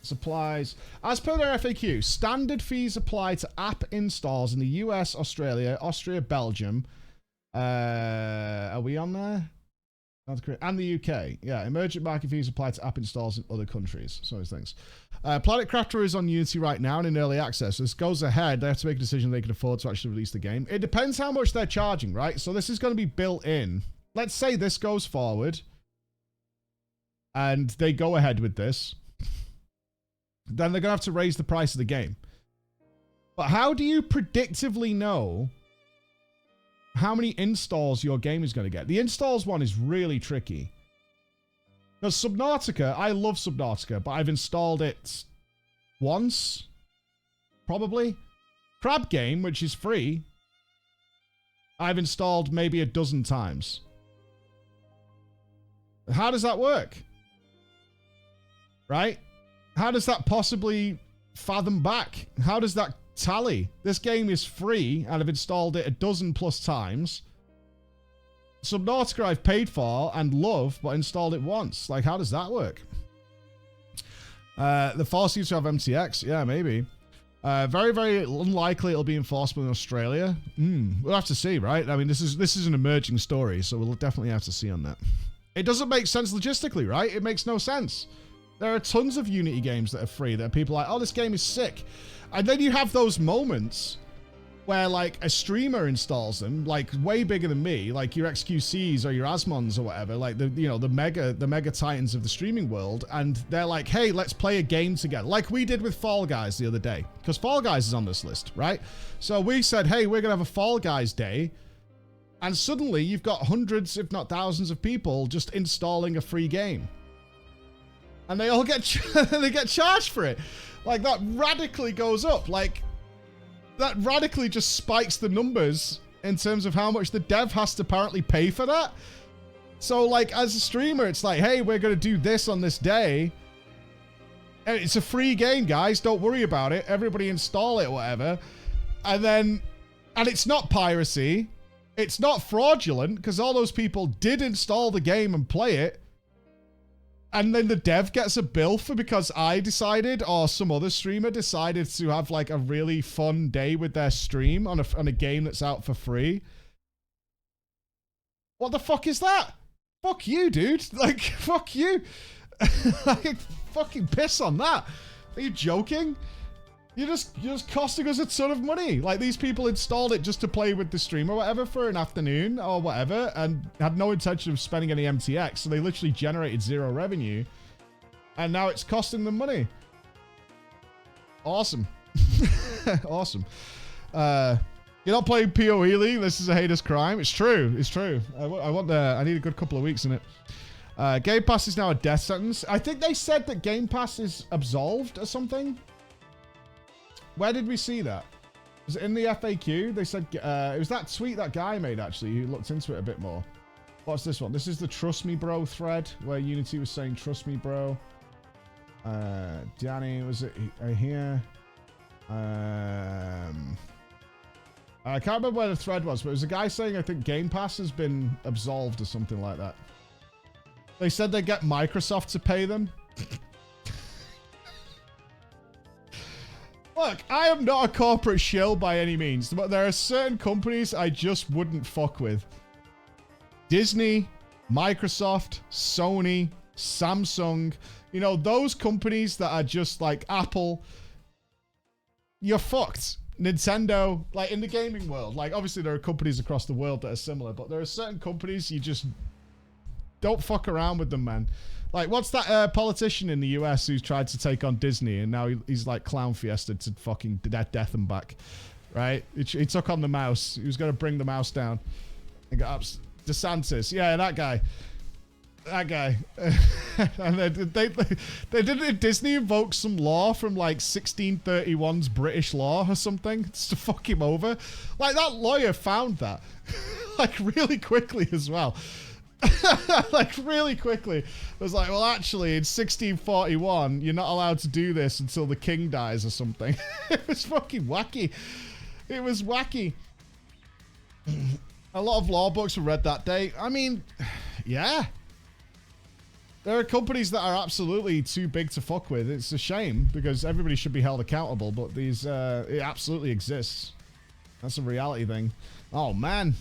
Supplies. As per their FAQ, standard fees apply to app installs in the US, Australia, Austria, Belgium. Are we on there? And the UK. Yeah, emergent market fees apply to app installs in other countries. So those things. Planet Crafter is on Unity right now and in early access. So this goes ahead. They have to make a decision they can afford to actually release the game. It depends how much they're charging, right? So this is going to be built in. Let's say this goes forward and they go ahead with this. Then they're going to have to raise the price of the game. But how do you predictively know how many installs your game is going to get? The installs one is really tricky. Because Subnautica, I love Subnautica, but I've installed it once, probably. Crab Game, which is free, I've installed maybe a dozen times. How does that work? Right? How does that possibly fathom back? How does that tally? This game is free, and I've installed it a dozen plus times. Subnautica I've paid for and love, but installed it once. Like, how does that work? The force you to have MTX? Yeah, maybe. Very, very unlikely it'll be enforceable in Australia. We'll have to see, right? I mean, this is an emerging story, so we'll definitely have to see on that. It doesn't make sense logistically, right? It makes no sense. There are tons of Unity games that are free that people are like, oh, this game is sick. And then you have those moments where, like, a streamer installs them, like, way bigger than me, like your XQCs or your Asmons or whatever, like the mega titans of the streaming world, and they're like, hey, let's play a game together, like we did with Fall Guys the other day, because Fall Guys is on this list, right? So we said, hey, we're gonna have a Fall Guys day, And suddenly you've got hundreds, if not thousands of people just installing a free game. And they all get they get charged for it. Like, that radically goes up. Like, that radically just spikes the numbers in terms of how much the dev has to apparently pay for that. So, like, as a streamer, it's like, hey, we're going to do this on this day. And it's a free game, guys. Don't worry about it. Everybody install it, whatever. And it's not piracy. It's not fraudulent, because all those people did install the game and play it. And then the dev gets a bill for because I decided, or some other streamer decided to have like a really fun day with their stream on a game that's out for free. What the fuck is that? Fuck you, dude. Like, fuck you. Like, fucking piss on that. Are you joking? You're just costing us a ton of money. Like, these people installed it just to play with the stream or whatever for an afternoon or whatever, and had no intention of spending any MTX, so they literally generated zero revenue, and now it's costing them money. Awesome. Awesome. You're not playing PoE League? This is a heinous crime. It's true. It's true. I need a good couple of weeks in it. Game Pass is now a death sentence. I think they said that Game Pass is absolved or something. Where did we see that? Was it in the FAQ? They said, it was that tweet that guy made, actually, who looked into it a bit more. What's this one? This is the Trust Me Bro thread, where Unity was saying, trust me, bro. Danny, was it here? I can't remember where the thread was, but it was a guy saying, I think Game Pass has been absolved or something like that. They said they get Microsoft to pay them. Look, I am not a corporate shill by any means, but there are certain companies I just wouldn't fuck with. Disney, Microsoft, Sony, Samsung, you know, those companies that are just like Apple, you're fucked. Nintendo, like in the gaming world, like obviously there are companies across the world that are similar, but there are certain companies you just don't fuck around with them, man. Like, what's that politician in the US who's tried to take on Disney and now he's like Clown Fiesta to fucking death and back, right? He took on the mouse. He was going to bring the mouse down. And got up. DeSantis. Yeah, that guy. That guy. And didn't Disney invoke some law from like 1631's British law or something to fuck him over? Like, that lawyer found that. Like, really quickly as well. Like, really quickly. It was like, well, actually, in 1641, you're not allowed to do this until the king dies or something. It was fucking wacky. It was wacky. A lot of law books were read that day. I mean, yeah. There are companies that are absolutely too big to fuck with. It's a shame, because everybody should be held accountable, but these, it absolutely exists. That's a reality thing. Oh, man.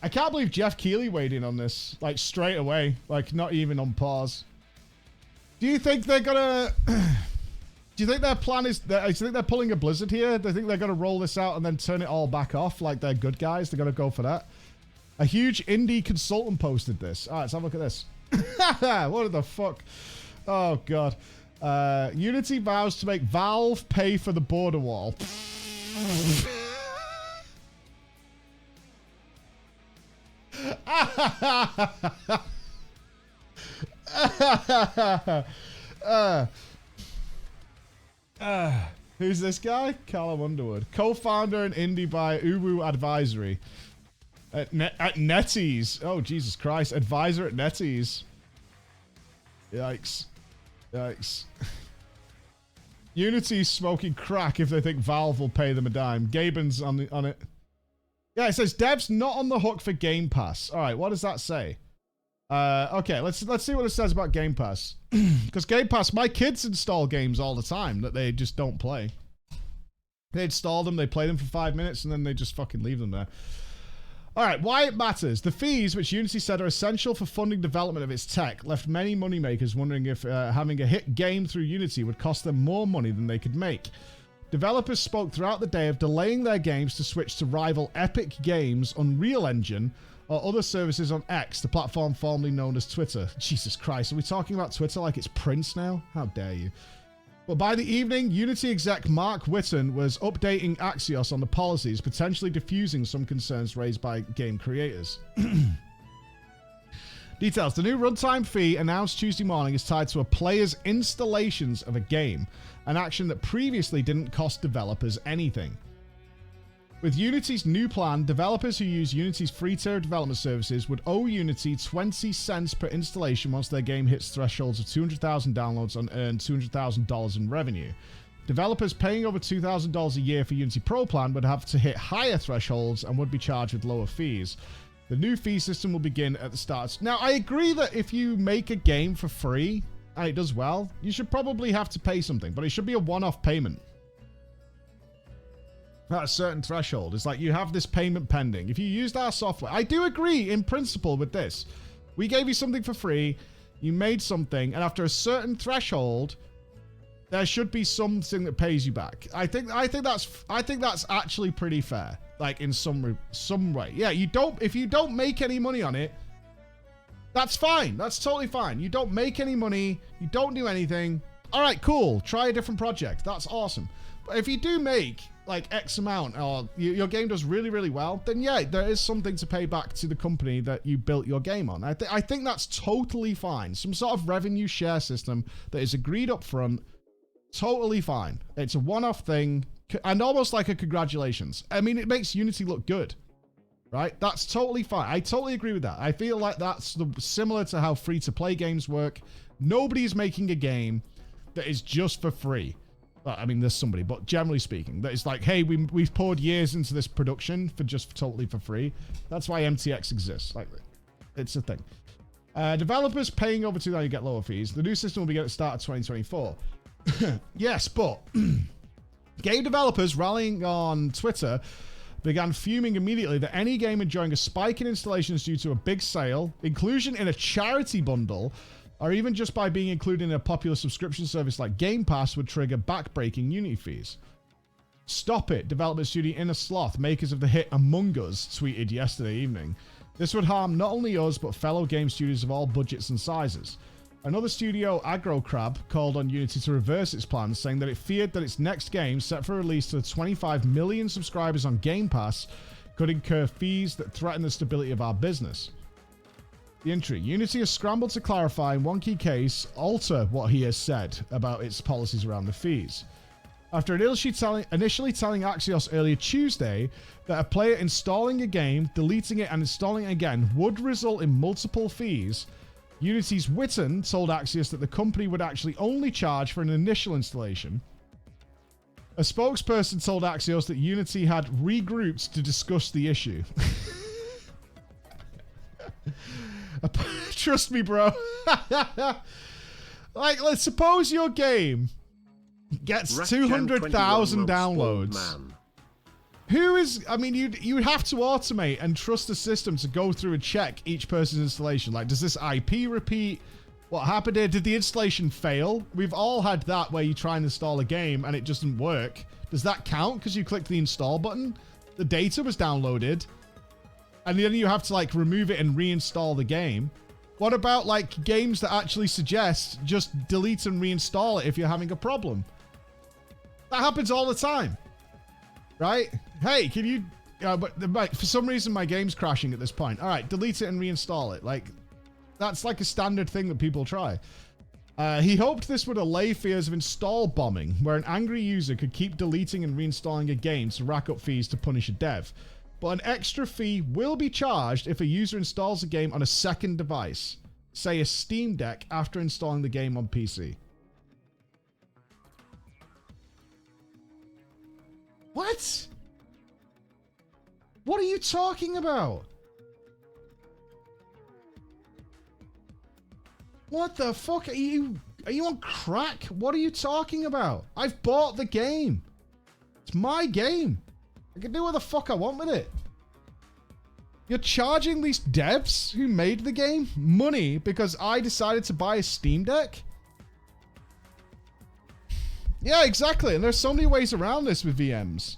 I can't believe Jeff Keighley weighed in on this, like, straight away. Like, not even on pause. Do you think they're gonna... do you think their plan is... do you think they're pulling a Blizzard here? Do you think they're gonna roll this out and then turn it all back off like they're good guys? They're gonna go for that? A huge indie consultant posted this. Alright, let's have a look at this. What the fuck? Oh, God. Unity vows to make Valve pay for the border wall. Who's this guy? Callum Underwood. Co-founder and indie by Uwu Advisory. At NetEase. Oh, Jesus Christ. Advisor at NetEase. Yikes. Yikes. Unity's smoking crack if they think Valve will pay them a dime. Gaben's on it. Yeah, it says devs not on the hook for Game Pass. All right, what does that say? Okay, let's see what it says about Game Pass. Because Game Pass, my kids install games all the time that they just don't play. They install them, they play them for 5 minutes, and then they just fucking leave them there. All right, why it matters. The fees, which Unity said are essential for funding development of its tech, left many moneymakers wondering if having a hit game through Unity would cost them more money than they could make. Developers spoke throughout the day of delaying their games to switch to rival Epic Games' Unreal Engine or other services on X, the platform formerly known as Twitter. Jesus Christ, are we talking about Twitter like it's Prince now? How dare you? But by the evening, Unity exec Mark Whitten was updating Axios on the policies, potentially diffusing some concerns raised by game creators. Details. The new runtime fee announced Tuesday morning is tied to a player's installations of a game, an action that previously didn't cost developers anything. With Unity's new plan, developers who use Unity's free-tier development services would owe Unity 20 cents per installation once their game hits thresholds of 200,000 downloads and earn $200,000 in revenue. Developers paying over $2,000 a year for Unity Pro plan would have to hit higher thresholds and would be charged with lower fees. The new fee system will begin at the start. Now, I agree that if you make a game for free and it does well, you should probably have to pay something, but it should be a one-off payment. At a certain threshold. It's like you have this payment pending. If you used our software, I do agree in principle with this. We gave you something for free, you made something, and after a certain threshold, there should be something that pays you back. I think that's actually pretty fair. Like in some way. Yeah, if you don't make any money on it, that's fine. That's totally fine. You don't make any money, you don't do anything. All right, cool. Try a different project. That's awesome. But if you do make like X amount, or your game does really, really well, then yeah, there is something to pay back to the company that you built your game on. I think that's totally fine. Some sort of revenue share system that is agreed up front, totally fine. It's a one-off thing, and almost like a congratulations. I mean, it makes Unity look good, right? That's totally fine. I totally agree with that. I feel like that's similar to how free-to-play games work. Nobody's making a game that is just for free. Well, I mean, there's somebody, but generally speaking, that is like, hey, we've poured years into this production for totally for free. That's why MTX exists. Like, it's a thing. Developers paying over $2,000 you get lower fees. The new system will begin at the start of 2024. Yes, but game developers rallying on Twitter began fuming immediately that any game enjoying a spike in installations due to a big sale, inclusion in a charity bundle, or even just by being included in a popular subscription service like Game Pass would trigger back-breaking Unity fees. Stop it, development studio Inner Sloth, makers of the hit Among Us, tweeted yesterday evening. This would harm not only us, but fellow game studios of all budgets and sizes. Another studio, Aggro Crab, called on Unity to reverse its plans, saying that it feared that its next game, set for release to the 25 million subscribers on Game Pass, could incur fees that threaten the stability of our business. The entry. Unity has scrambled to clarify in one key case, alter what he has said about its policies around the fees. After initially telling Axios earlier Tuesday that a player installing a game, deleting it and installing it again would result in multiple fees, Unity's Whitten told Axios that the company would actually only charge for an initial installation. A spokesperson told Axios that Unity had regrouped to discuss the issue. Trust me, bro. Like, let's suppose your game gets 200,000 downloads. Who is, I mean, you'd have to automate and trust the system to go through and check each person's installation. Like, does this IP repeat? What happened here? Did the installation fail? We've all had that where you try and install a game and it just doesn't work. Does that count because you clicked the install button? The data was downloaded. And then you have to, like, remove it and reinstall the game. What about, like, games that actually suggest just delete and reinstall it if you're having a problem? That happens all the time. Right? Hey, can you... but for some reason, my game's crashing at this point. All right, delete it and reinstall it. Like, that's like a standard thing that people try. He hoped this would allay fears of install bombing, where an angry user could keep deleting and reinstalling a game to rack up fees to punish a dev. But an extra fee will be charged if a user installs a game on a second device, say a Steam Deck, after installing the game on PC. What? What are you talking about? What the fuck? Are you on crack? What are you talking about? I've bought the game. It's my game. I can do what the fuck I want with it. You're charging these devs who made the game money because I decided to buy a Steam Deck? Yeah, exactly. And there's so many ways around this with VMs.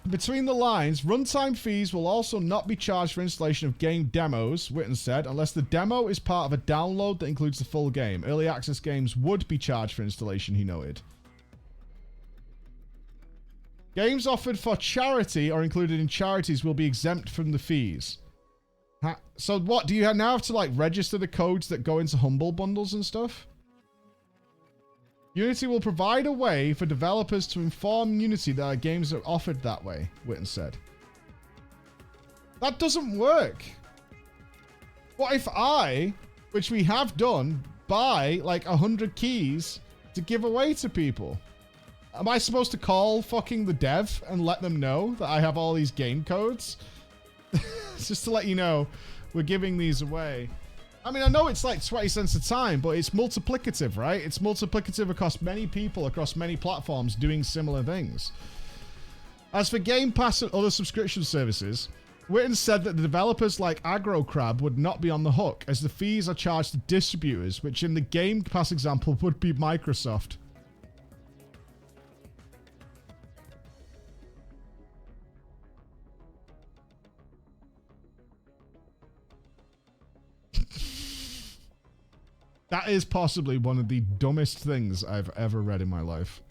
Between the lines, runtime fees will also not be charged for installation of game demos, Witten said, unless the demo is part of a download that includes the full game. Early access games would be charged for installation, he noted. Games offered for charity or included in charities will be exempt from the fees. So what, do you now have to like register the codes that go into Humble bundles and stuff? Unity will provide a way for developers to inform Unity that our games are offered that way, Witten said. That doesn't work. What if I, which we have done, buy like 100 keys to give away to people? Am I supposed to call fucking the dev and let them know that I have all these game codes? Just to let you know, we're giving these away. I mean, I know it's like 20 cents a time, but it's multiplicative, right? It's multiplicative across many people, across many platforms doing similar things. As for Game Pass and other subscription services, Witten said that the developers like AgroCrab would not be on the hook, as the fees are charged to distributors, which in the Game Pass example would be Microsoft. That is possibly one of the dumbest things I've ever read in my life.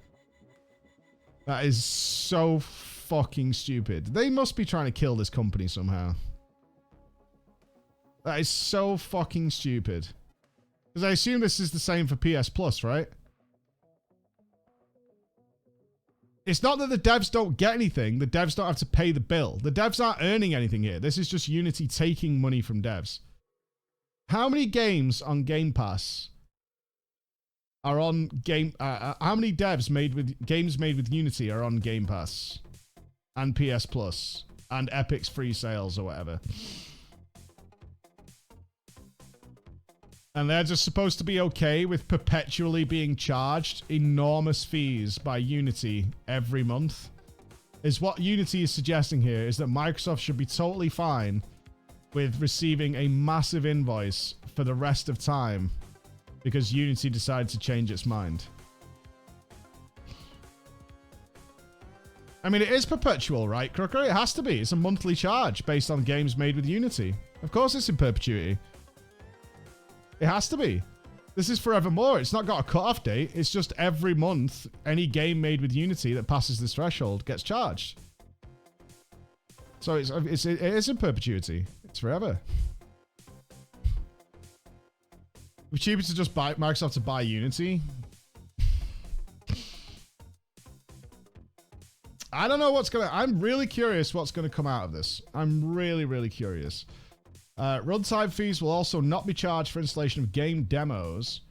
That is so fucking stupid. They must be trying to kill this company somehow. That is so fucking stupid. Because I assume this is the same for PS Plus, right? It's not that the devs don't get anything. The devs don't have to pay the bill. The devs aren't earning anything here. This is just Unity taking money from devs. How many games on Game Pass are on game? How many devs made with games made with Unity are on Game Pass and PS Plus and Epic's free sales or whatever? And they're just supposed to be okay with perpetually being charged enormous fees by Unity every month? Is what Unity is suggesting here is that Microsoft should be totally fine with receiving a massive invoice for the rest of time because Unity decided to change its mind. I mean, it is perpetual, right, Crooker? It has to be. It's a monthly charge based on games made with Unity. Of course it's in perpetuity. It has to be. This is forevermore. It's not got a cutoff date. It's just every month, any game made with Unity that passes this threshold gets charged. So it is in perpetuity. It's forever. It's cheaper to just buy Microsoft to buy Unity. I don't know what's gonna. I'm really curious what's gonna come out of this. I'm really, really curious. Runtime fees will also not be charged for installation of game demos.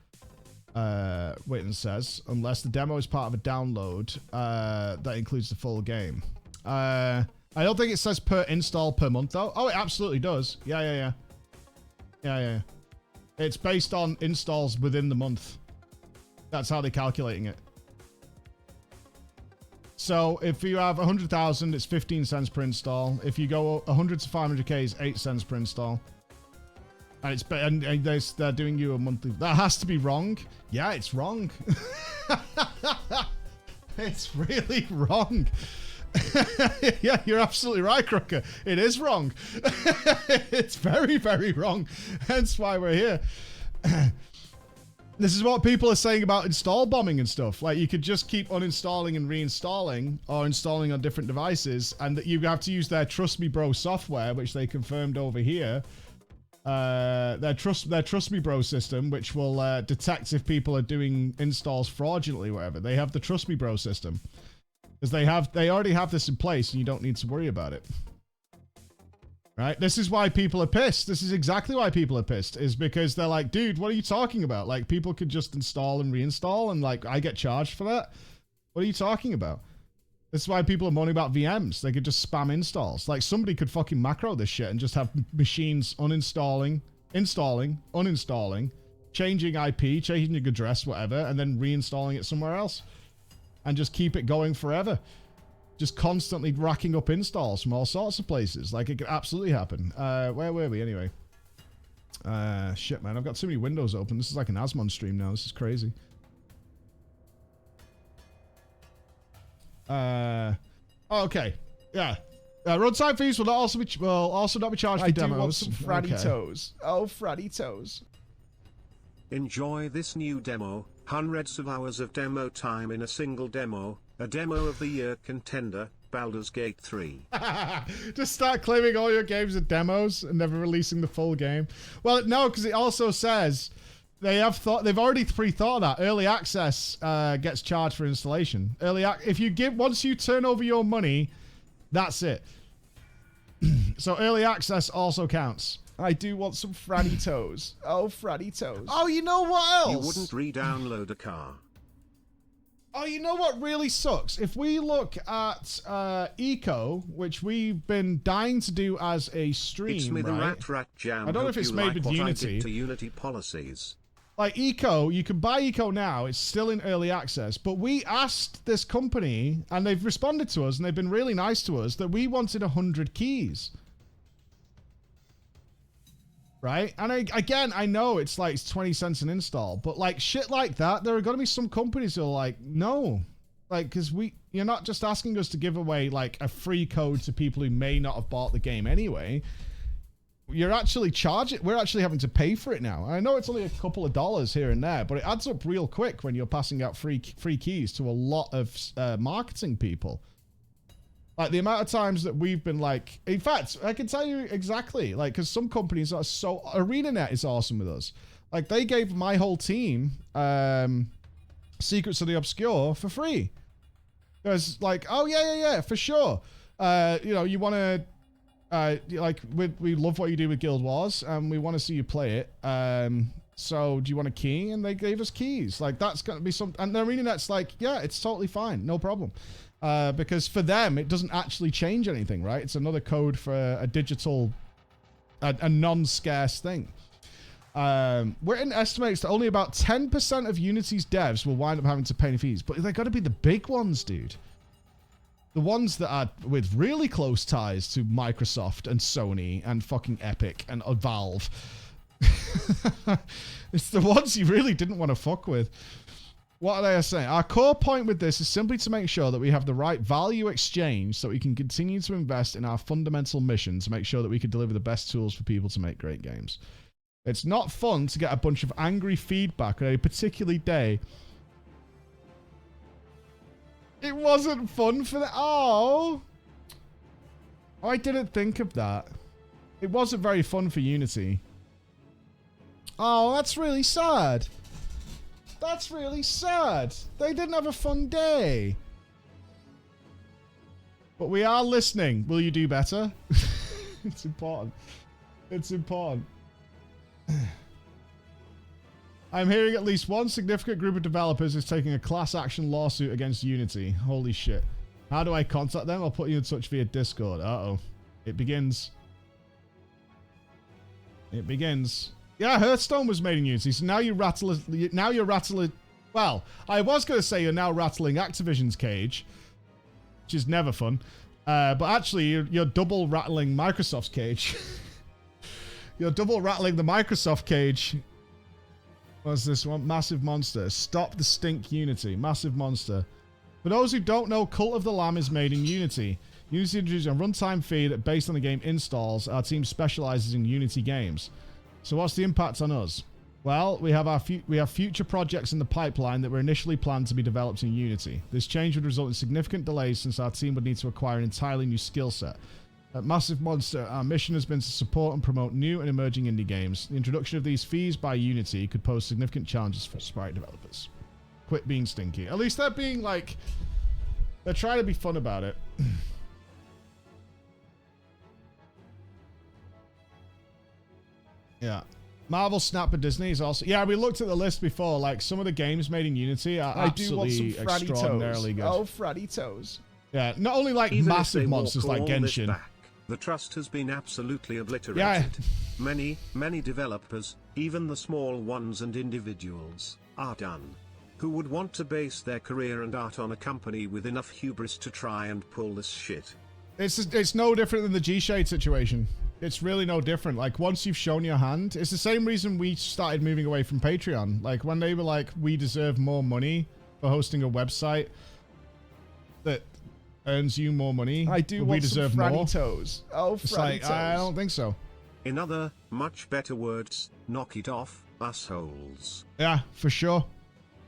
Witten says, unless the demo is part of a download that includes the full game. I don't think it says per install per month, though. Oh, it absolutely does. Yeah. It's based on installs within the month. That's how they're calculating it. So if you have 100,000, it's 15 cents per install. If you go 100 to 500k, it's 8 cents per install. And they're doing you a monthly. That has to be wrong. Yeah, it's wrong. It's really wrong. Yeah, you're absolutely right, Crooker. It is wrong. It's very, very wrong. Hence why we're here. This is what people are saying about install bombing and stuff. Like, you could just keep uninstalling and reinstalling or installing on different devices, and that you have to use their Trust Me Bro software, which they confirmed over here. Their Trust Me Bro system, which will detect if people are doing installs fraudulently or whatever. They have the Trust Me Bro system. Because they already have this in place and you don't need to worry about it. Right? This is why people are pissed. This is exactly why people are pissed. Is because they're like, dude, what are you talking about? Like, people could just install and reinstall and like, I get charged for that? What are you talking about? This is why people are moaning about VMs. They could just spam installs. Like, somebody could fucking macro this shit and just have machines uninstalling, installing, uninstalling, changing IP, changing address, whatever, and then reinstalling it somewhere else. And just keep it going forever. Just constantly racking up installs from all sorts of places. Like, it could absolutely happen. Where were we anyway? Shit, man. I've got too many windows open. This is like an Asmon stream now. This is crazy. Okay. Yeah. Runtime fees will also not be charged for demos. I do want some Fraddy toes. Oh, Fraddy toes. Enjoy this new demo. Hundreds of hours of demo time in a single demo. A demo of the year contender. Baldur's Gate 3. Just start claiming all your games are demos and never releasing the full game. Well, no, because it also says they've already pre-thought that early access gets charged for installation. Once you turn over your money, that's it. So early access also counts. I do want some Fraddy toes. Oh, Fraddy toes. Oh, you know what else? You wouldn't re-download a car. Oh, you know what really sucks? If we look at Eco, which we've been dying to do as a stream, It's me, the right? rat jam. I don't know if it's made with Unity. To Unity policies. Like Eco, you can buy Eco now. It's still in early access. But we asked this company, and they've responded to us, and they've been really nice to us, that we wanted 100 keys. Right? And I know it's like it's 20 cents an install, but like shit like that, there are going to be some companies who are like, no. Like, because you're not just asking us to give away like a free code to people who may not have bought the game anyway. You're actually we're actually having to pay for it now. I know it's only a couple of dollars here and there, but it adds up real quick when you're passing out free keys to a lot of marketing people. Like the amount of times that we've been like, in fact, I can tell you exactly, like, because some companies are so, ArenaNet is awesome with us. Like they gave my whole team Secrets of the Obscure for free. There's like, oh yeah, for sure. You want to, we love what you do with Guild Wars, and we want to see you play it. So do you want a key? And they gave us keys. Like that's going to be some, and ArenaNet's like, yeah, it's totally fine, no problem. Because for them, it doesn't actually change anything, right? It's another code for a digital, a non-scarce thing. Witten estimates that only about 10% of Unity's devs will wind up having to pay any fees, but they've got to be the big ones, dude. The ones that are with really close ties to Microsoft and Sony and fucking Epic and Valve. It's the ones you really didn't want to fuck with. What are they saying? Our core point with this is simply to make sure that we have the right value exchange so we can continue to invest in our fundamental mission to make sure that we can deliver the best tools for people to make great games. It's not fun to get a bunch of angry feedback on a particular day. It wasn't fun for the... Oh! I didn't think of that. It wasn't very fun for Unity. Oh, that's really sad. That's really sad. They didn't have a fun day. But we are listening. Will you do better? It's important. It's important. I'm hearing at least one significant group of developers is taking a class action lawsuit against Unity. Holy shit. How do I contact them? I'll put you in touch via Discord. Uh-oh. It begins. It begins. Yeah, Hearthstone was made in Unity, so now you're rattling... Well, I was going to say you're now rattling Activision's cage, which is never fun. But actually, you're double rattling Microsoft's cage. You're double rattling the Microsoft cage. What's this one? Massive Monster. Stop the stink, Unity. Massive Monster. For those who don't know, Cult of the Lamb is made in Unity. Unity introduces a runtime fee that, based on the game installs, our team specializes in Unity games. So what's the impact on us? Well, we have future projects in the pipeline that were initially planned to be developed in Unity. This change would result in significant delays since our team would need to acquire an entirely new skill set. At Massive Monster, our mission has been to support and promote new and emerging indie games. The introduction of these fees by Unity could pose significant challenges for Sprite developers. Quit being stinky. At least they're being like... They're trying to be fun about it. Yeah. Marvel, Snap, and Disney is also... Yeah, we looked at the list before. Like, some of the games made in Unity are absolutely extraordinarily good. Oh, Fraddy toes. Yeah, not only like Even massive monsters like Genshin. Back, the trust has been absolutely obliterated. Yeah. Many developers, even the small ones and individuals, are done. Who would want to base their career and art on a company with enough hubris to try and pull this shit? It's no different than the G-Shade situation. It's really no different. Like, once you've shown your hand, it's the same reason we started moving away from Patreon. Like, when they were like, we deserve more money for hosting a website that earns you more money. I do we want deserve some Franny more. toes. Oh, It's Franny like, toes. I don't think so. In other, much better words, knock it off, assholes. Yeah, for sure.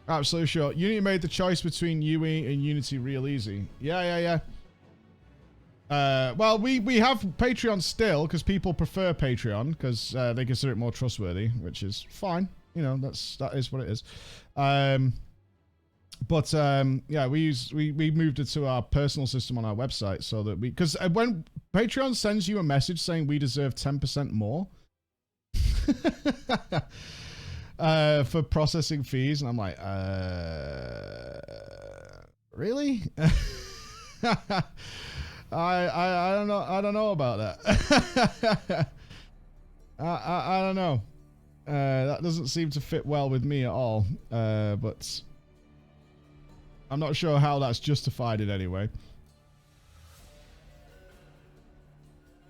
Absolutely sure. Unity made the choice between UE and Unity real easy. Yeah. Well, we have Patreon still because people prefer Patreon because they consider it more trustworthy, which is fine. You know, that is what it is. But yeah, we moved it to our personal system on our website so that because when Patreon sends you a message saying we deserve 10% more for processing fees, and I'm like, really? I don't know about that. I don't know. That doesn't seem to fit well with me at all. But I'm not sure how that's justified in any way.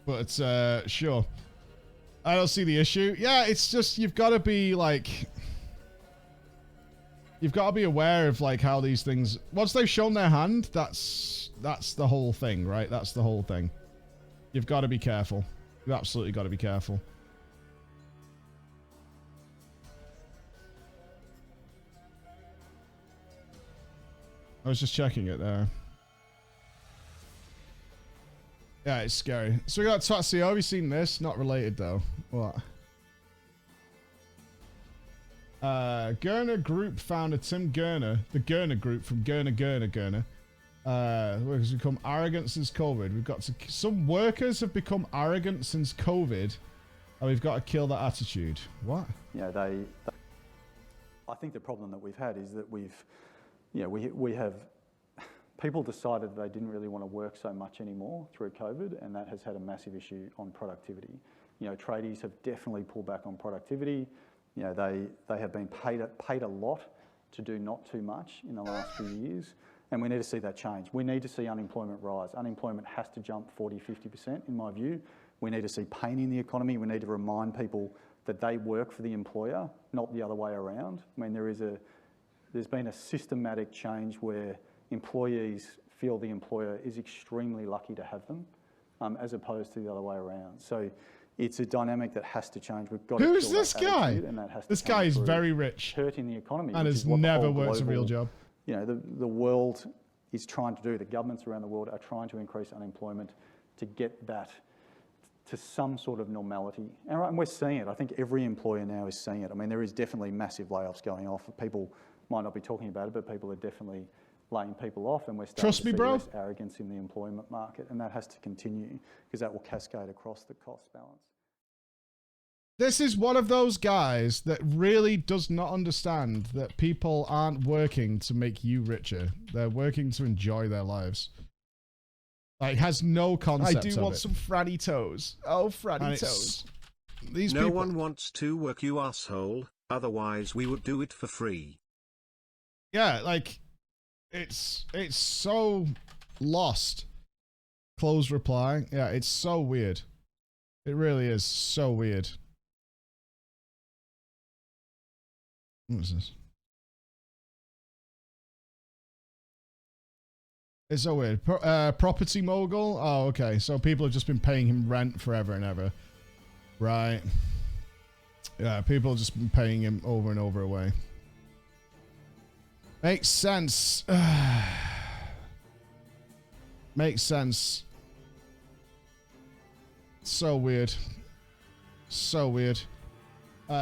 But sure. I don't see the issue. Yeah, it's just you've got to be like, you've got to be aware of like how these things. Once they've shown their hand, that's the whole thing, right? That's the whole thing. You've got to be careful. You've absolutely got to be careful. I was just checking it there. Yeah, it's scary. So we got Totsio. Have you seen this? Not related though. What? Gurner Group founder Tim Gurner, the Gurner Group from Gurner, has become arrogant since COVID. We've got to. Some workers have become arrogant since COVID, and we've got to kill that attitude. What? You know, I think the problem that we've had is that we have people decided they didn't really want to work so much anymore through COVID, and that has had a massive issue on productivity. You know, tradies have definitely pulled back on productivity. You know, they have been paid a lot to do not too much in the last few years, and we need to see that change. We need to see unemployment rise. Unemployment has to jump 40, 50% in my view. We need to see pain in the economy. We need to remind people that they work for the employer, not the other way around. I mean, there's been a systematic change where employees feel the employer is extremely lucky to have them, as opposed to the other way around. So it's a dynamic that has to change. We've got Who's to this guy? And that has This to guy is through very rich hurting the economy, and which has is what the never whole worked a real global- job. You know, the world is trying to do. The governments around the world are trying to increase unemployment to get that to some sort of normality. And we're seeing it. I think every employer now is seeing it. I mean, there is definitely massive layoffs going off. People might not be talking about it, but people are definitely laying people off, and we're starting Trust to me, see bro. less arrogance in the employment market, and that has to continue because that will cascade across the cost balance. This is one of those guys that really does not understand that people aren't working to make you richer. They're working to enjoy their lives. Like, has no concept I do of want it. some Franny toes. Oh, Franny And toes. These No people, one wants to work, you asshole, otherwise we would do it for free. yeah, like, it's so lost. Close reply. Yeah, it's so weird. It really is so weird. What is this? It's so weird. Property mogul? Oh, okay. So people have just been paying him rent forever and ever. Right. Yeah, people have just been paying him over and over away. Makes sense. Makes sense. So weird. So weird.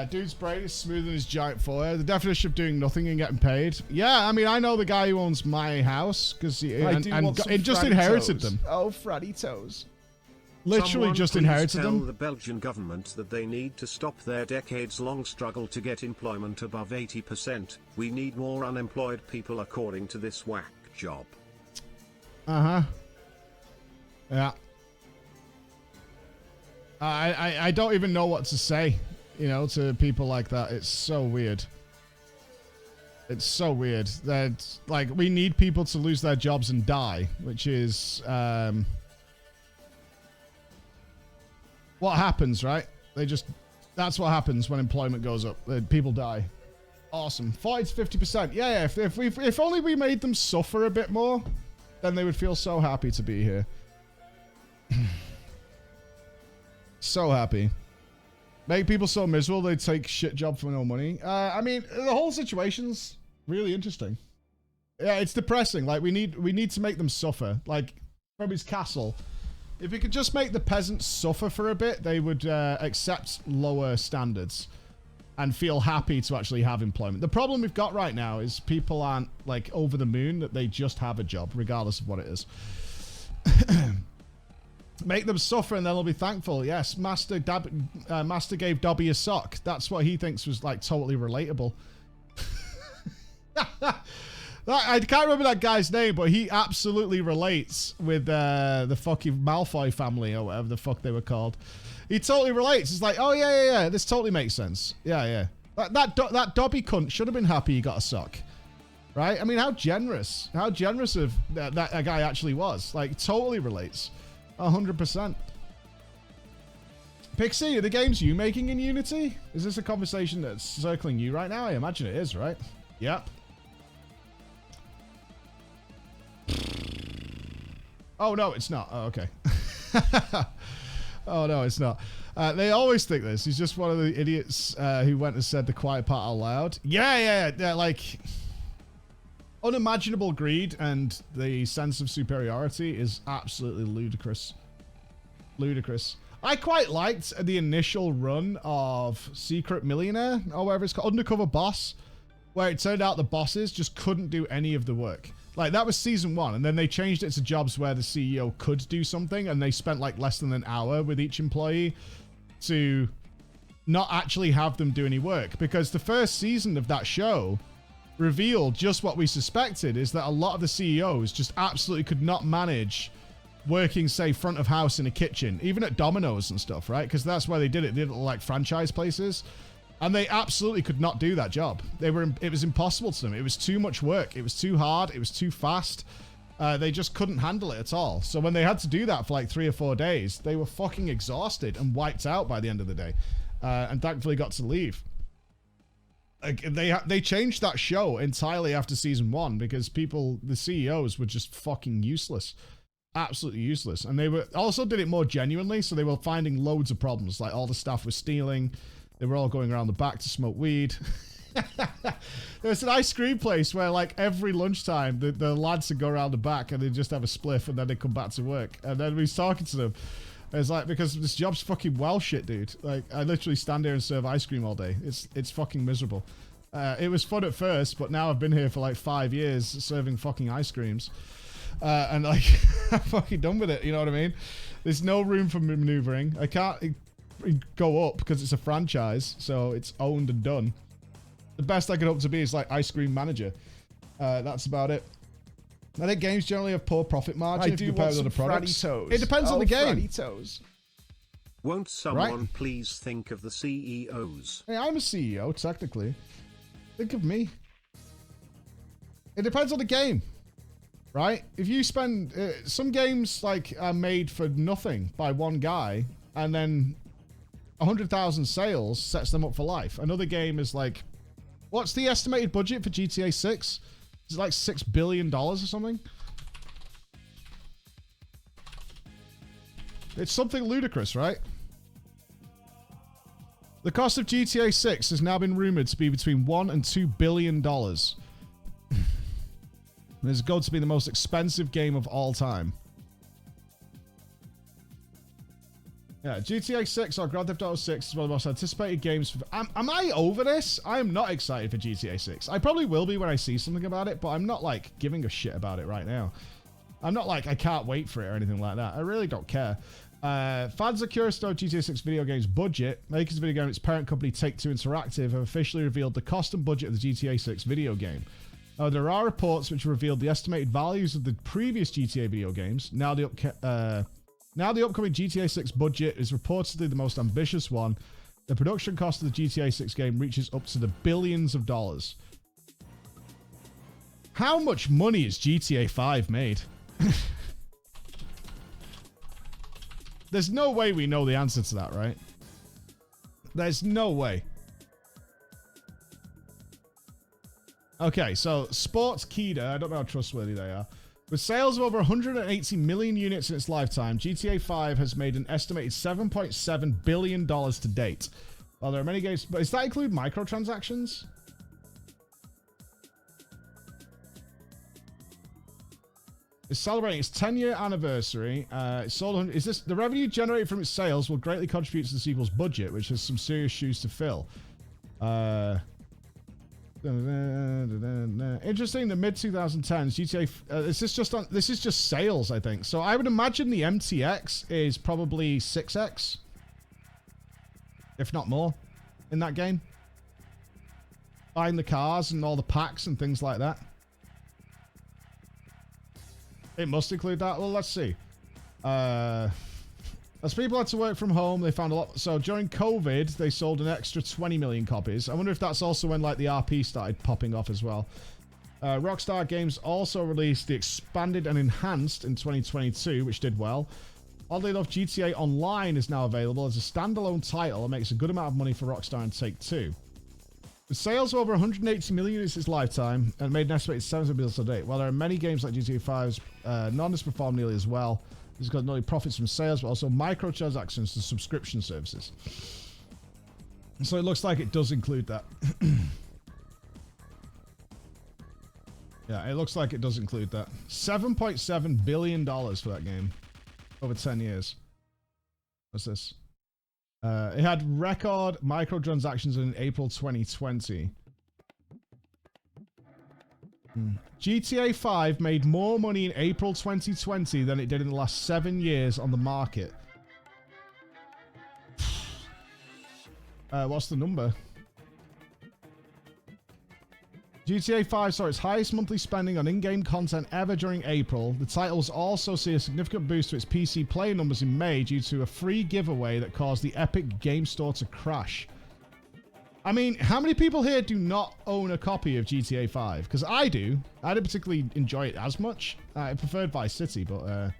Dude's brain is smoother than his giant forehead. The definition of doing nothing and getting paid. Yeah, I mean, I know the guy who owns my house because he just inherited them. Oh, Franny toes. Literally Someone just please inherited tell them. the Belgian government that they need to stop their decades-long struggle to get employment above 80%. We need more unemployed people according to this whack job. Uh-huh. Yeah. I don't even know what to say, you know, to people like that. It's so weird. It's so weird. That, like, we need people to lose their jobs and die, which is what happens, right? That's what happens when employment goes up. People die. Awesome. 40 to 50%. Yeah. If only we made them suffer a bit more, then they would feel so happy to be here. So happy. Make people so miserable they take shit job for no money. I mean, the whole situation's really interesting. Yeah, it's depressing. Like, we need to make them suffer. Like, from his castle. If we could just make the peasants suffer for a bit, they would accept lower standards and feel happy to actually have employment. The problem we've got right now is people aren't, like, over the moon that they just have a job, regardless of what it is. Make them suffer and then they'll be thankful. Yes, Master gave Dobby a sock. That's what he thinks was, like, totally relatable. I can't remember that guy's name, but he absolutely relates with the fucking Malfoy family or whatever the fuck they were called. He totally relates. It's like, oh yeah, this totally makes sense. Yeah. That Dobby cunt should have been happy he got a sock, right? I mean, how generous of that guy actually was. Like, totally relates, 100%. Pixie, are the games you making in Unity? Is this a conversation that's circling you right now? I imagine it is, right? Yep. Oh, no, it's not. Oh, okay. Oh, no, it's not. They always think this. He's just one of the idiots who went and said the quiet part out loud. Yeah, like... unimaginable greed and the sense of superiority is absolutely ludicrous. Ludicrous. I quite liked the initial run of Secret Millionaire, or whatever it's called, Undercover Boss, where it turned out the bosses just couldn't do any of the work. Like, that was season 1, and then they changed it to jobs where the CEO could do something, and they spent, like, less than an hour with each employee to not actually have them do any work. Because the first season of that show revealed just what we suspected, is that a lot of the CEOs just absolutely could not manage working, say, front of house in a kitchen, even at Domino's and stuff, right? Because that's where they did it. They did it like franchise places. And they absolutely could not do that job. It was impossible to them. It was too much work. It was too hard. It was too fast. They just couldn't handle it at all. So when they had to do that for like 3 or 4 days, they were fucking exhausted and wiped out by the end of the day. And thankfully got to leave. Like, they changed that show entirely after season 1 because the CEOs were just fucking useless. Absolutely useless. And they were also did it more genuinely. So they were finding loads of problems. Like, all the staff was stealing. They were all going around the back to smoke weed. There was an ice cream place where, like, every lunchtime, the lads would go around the back and they'd just have a spliff and then they'd come back to work. And then we was talking to them. It's like, because this job's fucking well shit, dude. Like, I literally stand here and serve ice cream all day. It's fucking miserable. It was fun at first, but now I've been here for like 5 years serving fucking ice creams. And, like, I'm fucking done with it, you know what I mean? There's no room for maneuvering. I can't go up because it's a franchise, so it's owned and done. The best I could hope to be is like ice cream manager. That's about it. I think games generally have poor profit margin if you compare with other products. It depends on the game. Won't someone please think of the CEOs? Hey, I'm a CEO, technically. Think of me. It depends on the game, right? If you spend... some games, like, are made for nothing by one guy, and then 100,000 sales sets them up for life. Another game is like... What's the estimated budget for GTA 6? Is it like $6 billion or something? It's something ludicrous, right? The cost of GTA 6 has now been rumored to be between $1 and $2 billion. It's going to be the most expensive game of all time. Yeah, GTA 6 or Grand Theft Auto 6 is one of the most anticipated games. Am I over this? I am not excited for GTA 6. I probably will be when I see something about it, but I'm not, like, giving a shit about it right now. I'm not like, I can't wait for it or anything like that. I really don't care. Fans are curious to know GTA 6 video game's budget. Makers of the video game, its parent company Take-Two Interactive, have officially revealed the cost and budget of the GTA 6 video game. There are reports which revealed the estimated values of the previous GTA video games. Now the upcoming GTA 6 budget is reportedly the most ambitious one. The production cost of the GTA 6 game reaches up to the billions of dollars. How much money has GTA 5 made? There's no way we know the answer to that, right? There's no way. Okay, so Sports Kida, I don't know how trustworthy they are. With sales of over 180 million units in its lifetime, GTA 5 has made an estimated $7.7 billion to date. While there are many games, but does that include microtransactions? It's celebrating its 10-year anniversary. It sold. Is this the revenue generated from its sales will greatly contribute to the sequel's budget, which has some serious shoes to fill. Interesting. The mid 2010s GTA. This is just sales, I think. So I would imagine the MTX is probably 6x, if not more, in that game. Buying the cars and all the packs and things like that. It must include that. Well, let's see. As people had to work from home, they found a lot. So during COVID, they sold an extra 20 million copies. I wonder if that's also when like the RP started popping off as well. Rockstar Games also released the expanded and enhanced in 2022, which did well. Oddly enough, GTA Online is now available as a standalone title and makes a good amount of money for Rockstar and Take-Two. The sales of over 180 million units in its lifetime and made an estimated 7 billion to date. While there are many games like GTA 5's, none has performed nearly as well. It's got not only profits from sales, but also microtransactions to subscription services. So it looks like it does include that. Yeah, it looks like it does include that. $7.7 billion for that game over 10 years. What's this? It had record microtransactions in April 2020. GTA 5 made more money in April 2020 than it did in the last 7 years on the market. What's the number? GTA 5 saw its highest monthly spending on in-game content ever during April. The titles also see a significant boost to its PC player numbers in May due to a free giveaway that caused the Epic Game Store to crash. I mean, how many people here do not own a copy of GTA 5? Because I do. I didn't particularly enjoy it as much. I preferred Vice City, but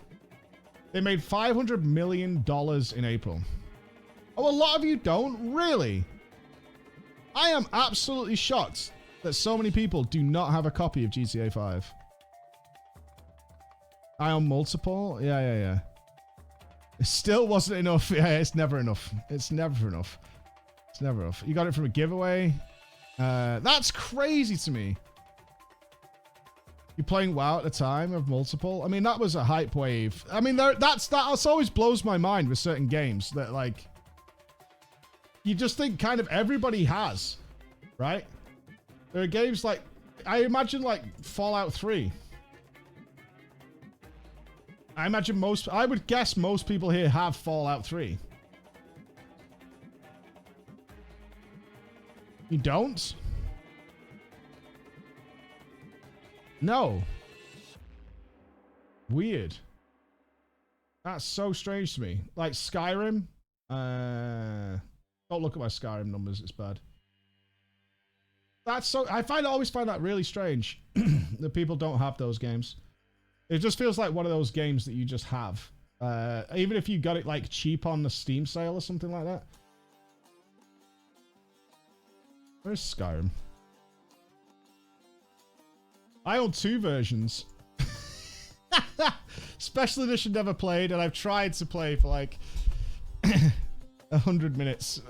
they made $500 million in April. Oh, a lot of you don't? Really? I am absolutely shocked that so many people do not have a copy of GTA 5. I own multiple? Yeah. It still wasn't enough. Yeah, it's never enough. It's never enough. It's never enough. You got it from a giveaway? That's crazy to me. You're playing WoW at the time of multiple? I mean, that was a hype wave. I mean, that always blows my mind with certain games that, like, you just think kind of everybody has, right? There are games like, I imagine like Fallout 3. I would guess most people here have Fallout 3. You don't? No. Weird. That's so strange to me. Like Skyrim. Don't look at my Skyrim numbers. It's bad. That's so. I always find that really strange that people don't have those games. It just feels like one of those games that you just have. Even if you got it like cheap on the Steam sale or something like that. Where's Skyrim? I own 2 versions. Special edition never played, and I've tried to play for like 100 minutes.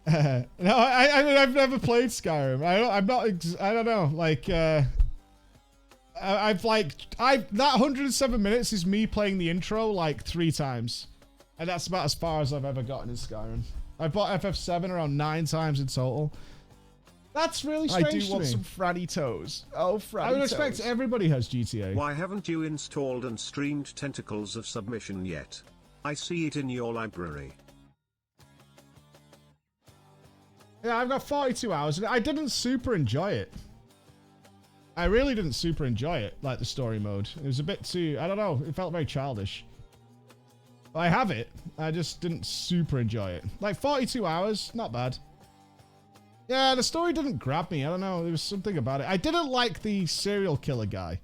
No, I mean, I've never played Skyrim. I don't know. Like, that 107 minutes is me playing the intro like 3 times. And that's about as far as I've ever gotten in Skyrim. I bought FF7 around 9 times in total. That's really strange to me. I do want some Franny Toes. Oh, Franny Toes. I would expect everybody has GTA. Why haven't you installed and streamed Tentacles of Submission yet? I see it in your library. Yeah, I've got 42 hours, and I didn't super enjoy it. I really didn't super enjoy it, like the story mode. It was a bit too, I don't know, it felt very childish. I have it, I just didn't super enjoy it. Like 42 hours, not bad. Yeah, the story didn't grab me, I don't know, there was something about it. I didn't like the serial killer guy.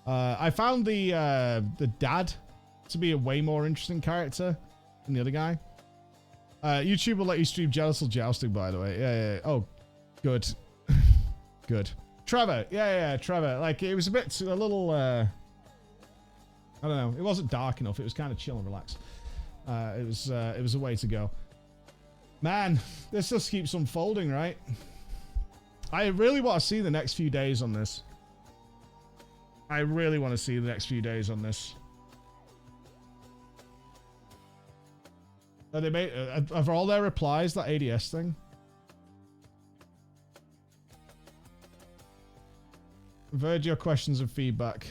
I found the dad to be a way more interesting character than the other guy. YouTube will let you stream genital jousting, by the way. Yeah. Oh, good. Good. Trevor. Yeah, Trevor. Like, it was a little, I don't know. It wasn't dark enough. It was kind of chill and relaxed. It was a way to go. Man, this just keeps unfolding, right? I really want to see the next few days on this. I really want to see the next few days on this. They made have all their replies that ADS thing? Convert your questions and feedback.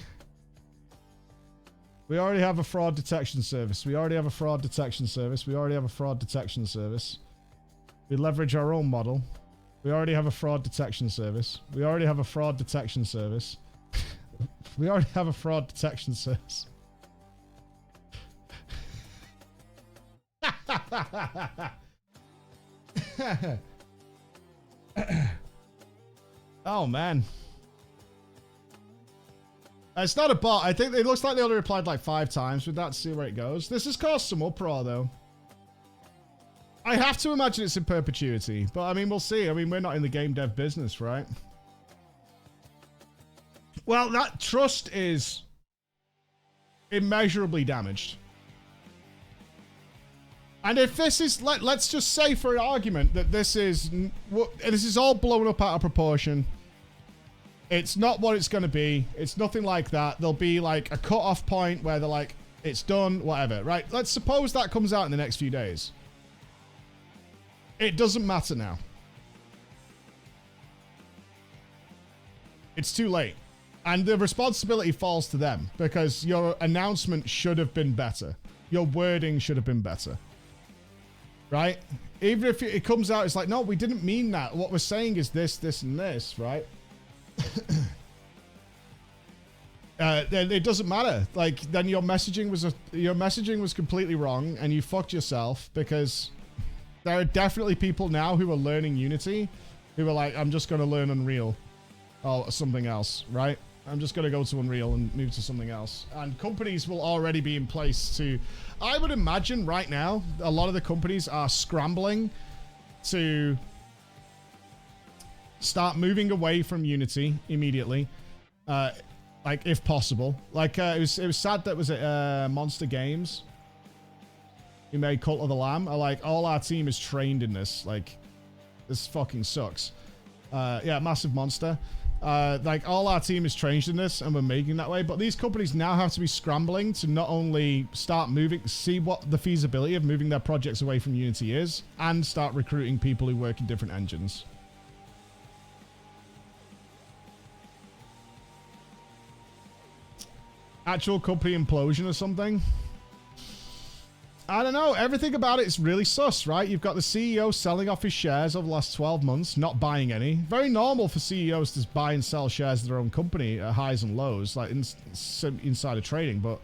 We already have a fraud detection service. We already have a fraud detection service. We already have a fraud detection service. We leverage our own model. We already have a fraud detection service. We already have a fraud detection service. We already have a fraud detection service. Oh, man. It's not a bot. I think it looks like they only replied like 5 times with that to see where it goes. This has caused some uproar, though. I have to imagine it's in perpetuity, but I mean, we'll see. I mean, we're not in the game dev business, right? Well, that trust is immeasurably damaged. And if this is, let's just say for an argument that this is all blown up out of proportion. It's not what it's going to be. It's nothing like that. There'll be like a cut-off point where they're like, it's done, whatever, right? Let's suppose that comes out in the next few days. It doesn't matter now. It's too late. And the responsibility falls to them because your announcement should have been better. Your wording should have been better. Right? Even if it comes out, it's like, no, we didn't mean that. What we're saying is this, this, and this, right? Then it doesn't matter. Like, then your messaging was completely wrong, and you fucked yourself because there are definitely people now who are learning Unity who are like, I'm just going to learn Unreal or something else, right? I'm just going to go to Unreal and move to something else. And companies will already be in place to... I would imagine right now, a lot of the companies are scrambling to start moving away from Unity immediately. Like, if possible. Like, it was sad that was at Monster Games. We made Cult of the Lamb. Like, all our team is trained in this. Like, this fucking sucks. Yeah, Massive Monster. Like, all our team is trained in this, and we're making that way. But these companies now have to be scrambling to not only start moving, see what the feasibility of moving their projects away from Unity is, and start recruiting people who work in different engines. Actual company implosion or something? I don't know. Everything about it is really sus, right? You've got the CEO selling off his shares over the last 12 months, not buying any. Very normal for CEOs to buy and sell shares of their own company at highs and lows, like insider trading, but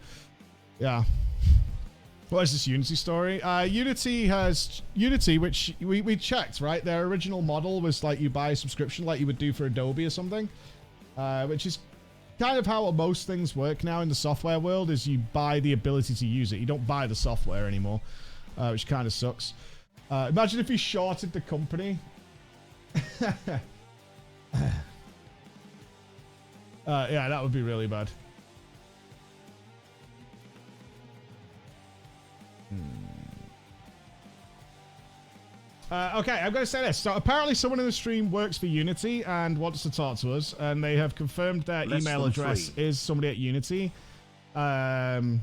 yeah. What is this Unity story? Unity, which we checked, right? Their original model was like you buy a subscription like you would do for Adobe or something, which is kind of how most things work now in the software world, is you buy the ability to use it. You don't buy the software anymore, which kind of sucks. Imagine if you shorted the company. Yeah, that would be really bad. Okay, I'm going to say this. So apparently someone in the stream works for Unity and wants to talk to us, and they have confirmed their email address is somebody at Unity. I'm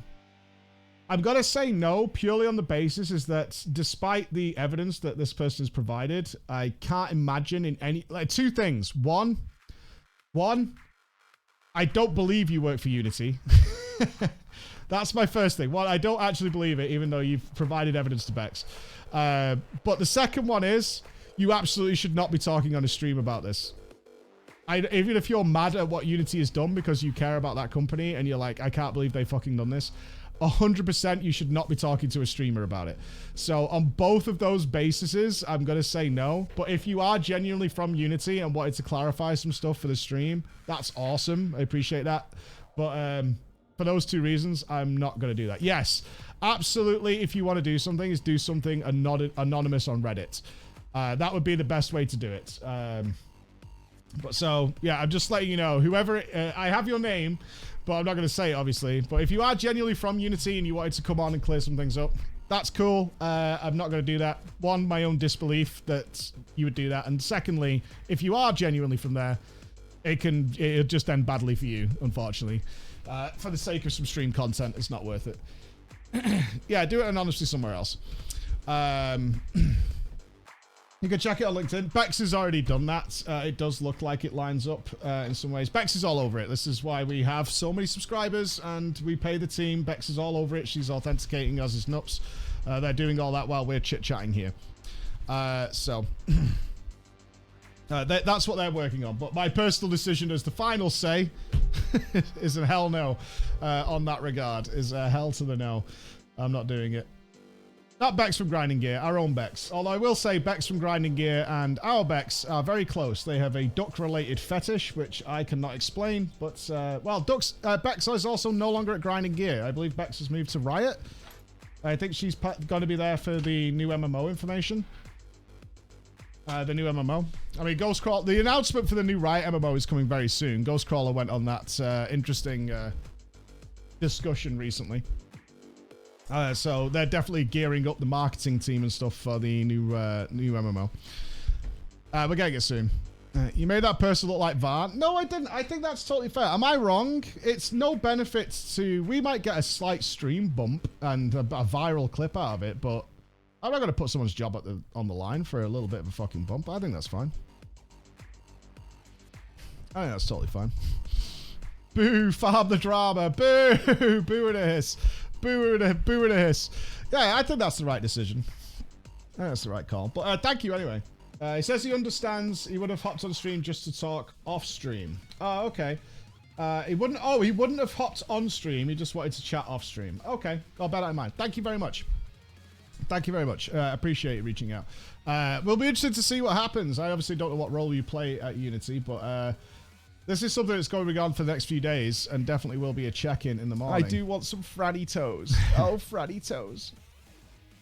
going to say no, purely on the basis is that despite the evidence that this person has provided, I can't imagine in any... Like, 2 things. One, I don't believe you work for Unity. That's my first thing. One, I don't actually believe it, even though you've provided evidence to Bex. But the second one is, you absolutely should not be talking on a stream about this. Even if you're mad at what Unity has done because you care about that company and you're like, I can't believe they fucking done this, 100% you should not be talking to a streamer about it. So on both of those bases, I'm going to say no. But if you are genuinely from Unity and wanted to clarify some stuff for the stream, that's awesome. I appreciate that. But for those 2 reasons, I'm not going to do that. Yes, absolutely. If you want to do something, is do something anonymous on Reddit. That would be the best way to do it. But so, yeah, I'm just letting you know, whoever, I have your name, but I'm not going to say it, obviously. But if you are genuinely from Unity and you wanted to come on and clear some things up, that's cool. I'm not going to do that. One, my own disbelief that you would do that. And secondly, if you are genuinely from there, it'll just end badly for you, unfortunately. For the sake of some stream content, it's not worth it. Yeah, do it anonymously somewhere else. You can check it on LinkedIn. Bex has already done that. It does look like it lines up in some ways. Bex is all over it. This is why we have so many subscribers and we pay the team. Bex is all over it. She's authenticating, as is Nupps. They're doing all that while we're chit-chatting here. That's what they're working on. But my personal decision as the final say is a hell no on that regard. Is a hell to the no. I'm not doing it. Not Bex from Grinding Gear, our own Bex. Although I will say Bex from Grinding Gear and our Bex are very close. They have a duck-related fetish, which I cannot explain. But, well, Bex is also no longer at Grinding Gear. I believe Bex has moved to Riot. I think she's going to be there for the new MMO information. The new MMO. I mean, Ghostcrawler, the announcement for the new Riot MMO is coming very soon. Ghostcrawler went on that interesting discussion recently. So they're definitely gearing up the marketing team and stuff for the new MMO. We're getting it soon. You made that person look like Var. No, I didn't. I think that's totally fair. Am I wrong? It's no benefits to... We might get a slight stream bump and a viral clip out of it, but I'm not going to put someone's job on the line for a little bit of a fucking bump. I think that's fine. I think that's totally fine. Boo, farm the drama. Boo, boo and a hiss. Boo and a hiss. Yeah, I think that's the right decision. I think that's the right call. But thank you anyway. He says he understands. He would have hopped on stream just to talk off stream. Oh, okay. He wouldn't have hopped on stream. He just wanted to chat off stream. Okay, I'll bear that in mind. Thank you very much. Thank you very much. Appreciate you reaching out. We'll be interested to see what happens. I obviously don't know what role you play at Unity, but this is something that's going on for the next few days and definitely will be a check-in in the morning. I do want some fratty toes. Oh, fratty toes.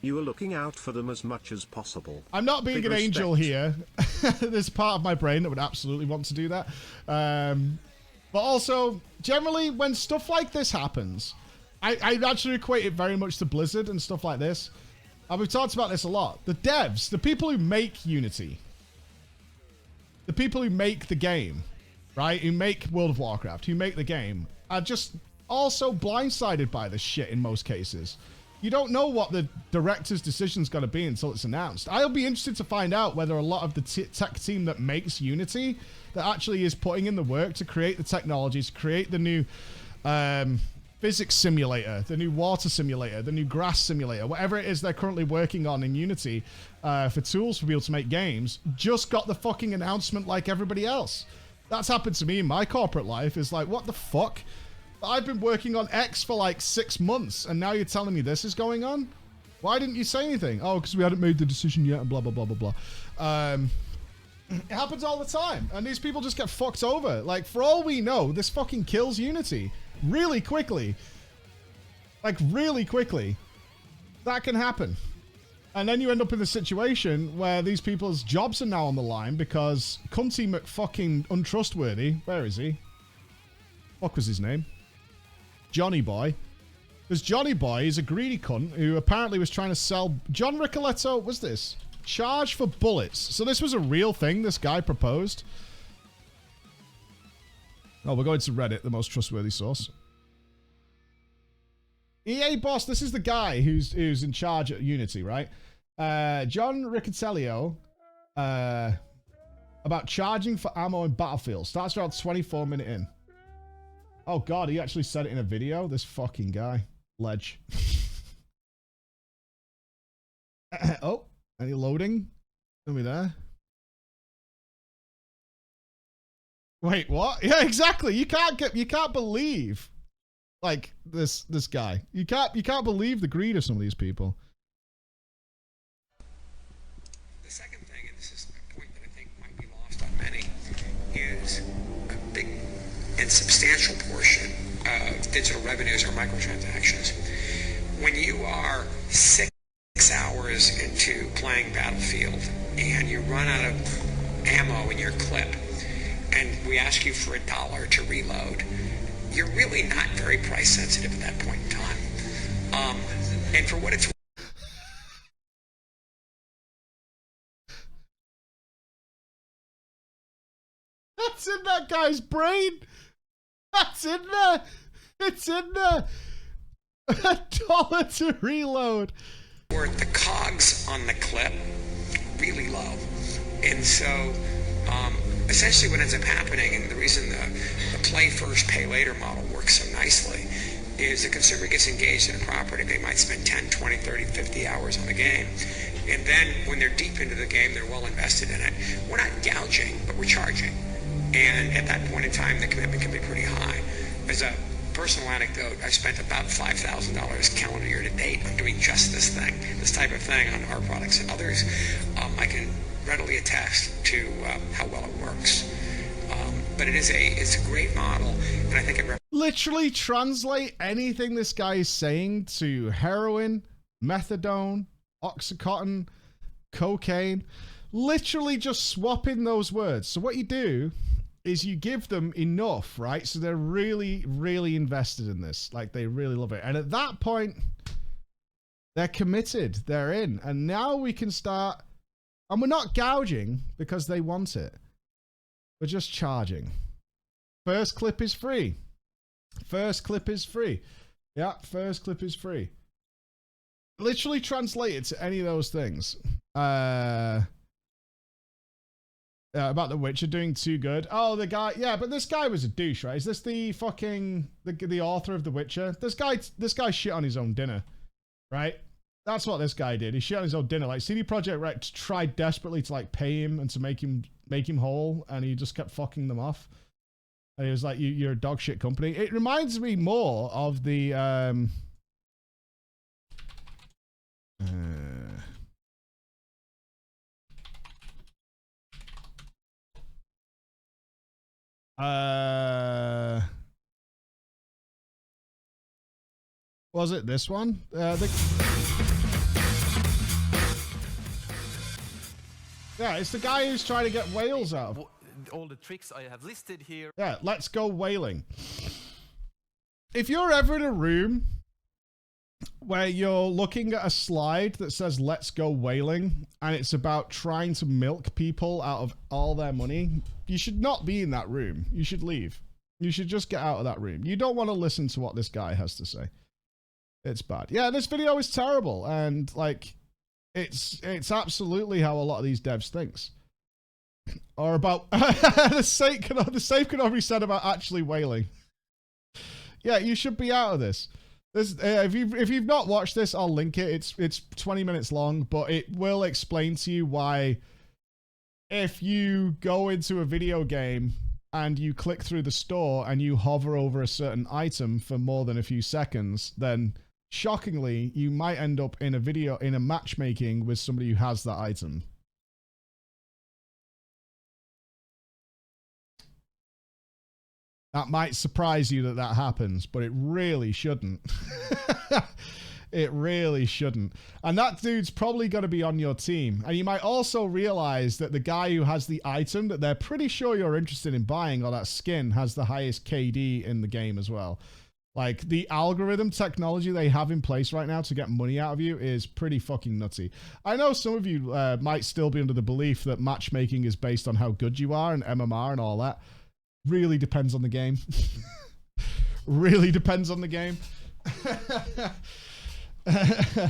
You are looking out for them as much as possible. I'm not being Big an respect. angel here. There's part of my brain that would absolutely want to do that. But also, generally, when stuff like this happens, I actually equate it very much to Blizzard and stuff like this. And we've talked about this a lot. The devs, the people who make Unity, the people who make the game, right, who make World of Warcraft, who make the game, are just also blindsided by this shit in most cases. You don't know what the director's decision's going to be until it's announced. I'll be interested to find out whether a lot of the tech team that makes Unity, that actually is putting in the work to create the technologies, create the new physics simulator, the new water simulator, the new grass simulator, whatever it is they're currently working on in Unity for tools for people to make games, just got the fucking announcement like everybody else. That's happened to me in my corporate life. It's like, what the fuck? I've been working on X for like 6 months, and now you're telling me this is going on? Why didn't you say anything? Oh, because we hadn't made the decision yet, and blah, blah, blah, blah, blah. It happens all the time, and these people just get fucked over. Like, for all we know, this fucking kills Unity. Really quickly. Like, really quickly. That can happen. And then you end up in a situation where these people's jobs are now on the line because Cunty McFucking Untrustworthy, where is he? What was his name? Johnny Boy. Because Johnny Boy is a greedy cunt who apparently was trying to sell... John Riccitiello, was this? Charge for bullets. So this was a real thing this guy proposed. Oh, we're going to Reddit, the most trustworthy source. EA boss, this is the guy who's in charge at Unity, right? John Riccitiello, about charging for ammo in Battlefield. Starts around 24 minutes in. Oh god, he actually said it in a video? This fucking guy. Ledge. Oh, any loading? Tell me there. Wait, what? Yeah, exactly. You can't believe like this guy. You can't believe the greed of some of these people. The second thing, and this is a point that I think might be lost on many, is a big and substantial portion of digital revenues are microtransactions. When you are 6 hours into playing Battlefield and you run out of ammo in your clip, and we ask you for $1 to reload, you're really not very price sensitive at that point in time. And for what it's That's in that guy's brain. That's in there. It's in there. $1 to reload. worth, the cogs on the clip really low. And so essentially what ends up happening, and the reason the play first, pay later model works so nicely, is the consumer gets engaged in a property. They might spend 10, 20, 30, 50 hours on the game. And then when they're deep into the game, they're well invested in it. We're not gouging, but we're charging. And at that point in time, the commitment can be pretty high. As a personal anecdote, I spent about $5,000 calendar year to date on doing just this thing, this type of thing on our products and others. I can readily attest to how well it works. But it's a great model, and I think it literally translate anything this guy is saying to heroin, methadone, Oxycontin, cocaine. Literally just swap in those words. So what you do is you give them enough, right? So they're really, really invested in this. Like, they really love it. And at that point, they're committed. They're in. And now we can start. And we're not gouging because they want it. We're just charging. First clip is free. First clip is free. Yeah, first clip is free. Literally translate it to any of those things. About The Witcher doing too good. Oh, the guy. Yeah, but this guy was a douche, right? Is this the fucking the author of The Witcher? This guy shit on his own dinner, right? That's what this guy did. He shit on his own dinner. Like, CD Projekt Red tried desperately to like pay him and to make him whole, and he just kept fucking them off. And he was like, "You're a dog shit company." It reminds me more of the was it this one? Yeah, it's the guy who's trying to get whales out of all the tricks I have listed here. Yeah, let's go whaling. If you're ever in a room where you're looking at a slide that says "Let's go whaling" and it's about trying to milk people out of all their money, you should not be in that room. You should leave. You should just get out of that room. You don't want to listen to what this guy has to say. It's bad. Yeah, this video is terrible, and like, it's absolutely how a lot of these devs thinks. Or about the same can be said about actually whaling. Yeah, you should be out of this. If you've not watched this, I'll link it. It's 20 minutes long, but it will explain to you why if you go into a video game and you click through the store and you hover over a certain item for more than a few seconds, then shockingly, you might end up in a matchmaking with somebody who has that item. That might surprise you that happens, but it really shouldn't. It really shouldn't. And that dude's probably going to be on your team. And you might also realize that the guy who has the item that they're pretty sure you're interested in buying, or that skin, has the highest KD in the game as well. Like, the algorithm technology they have in place right now to get money out of you is pretty fucking nutty. I know some of you might still be under the belief that matchmaking is based on how good you are and MMR and all that. Really depends on the game. Really depends on the game.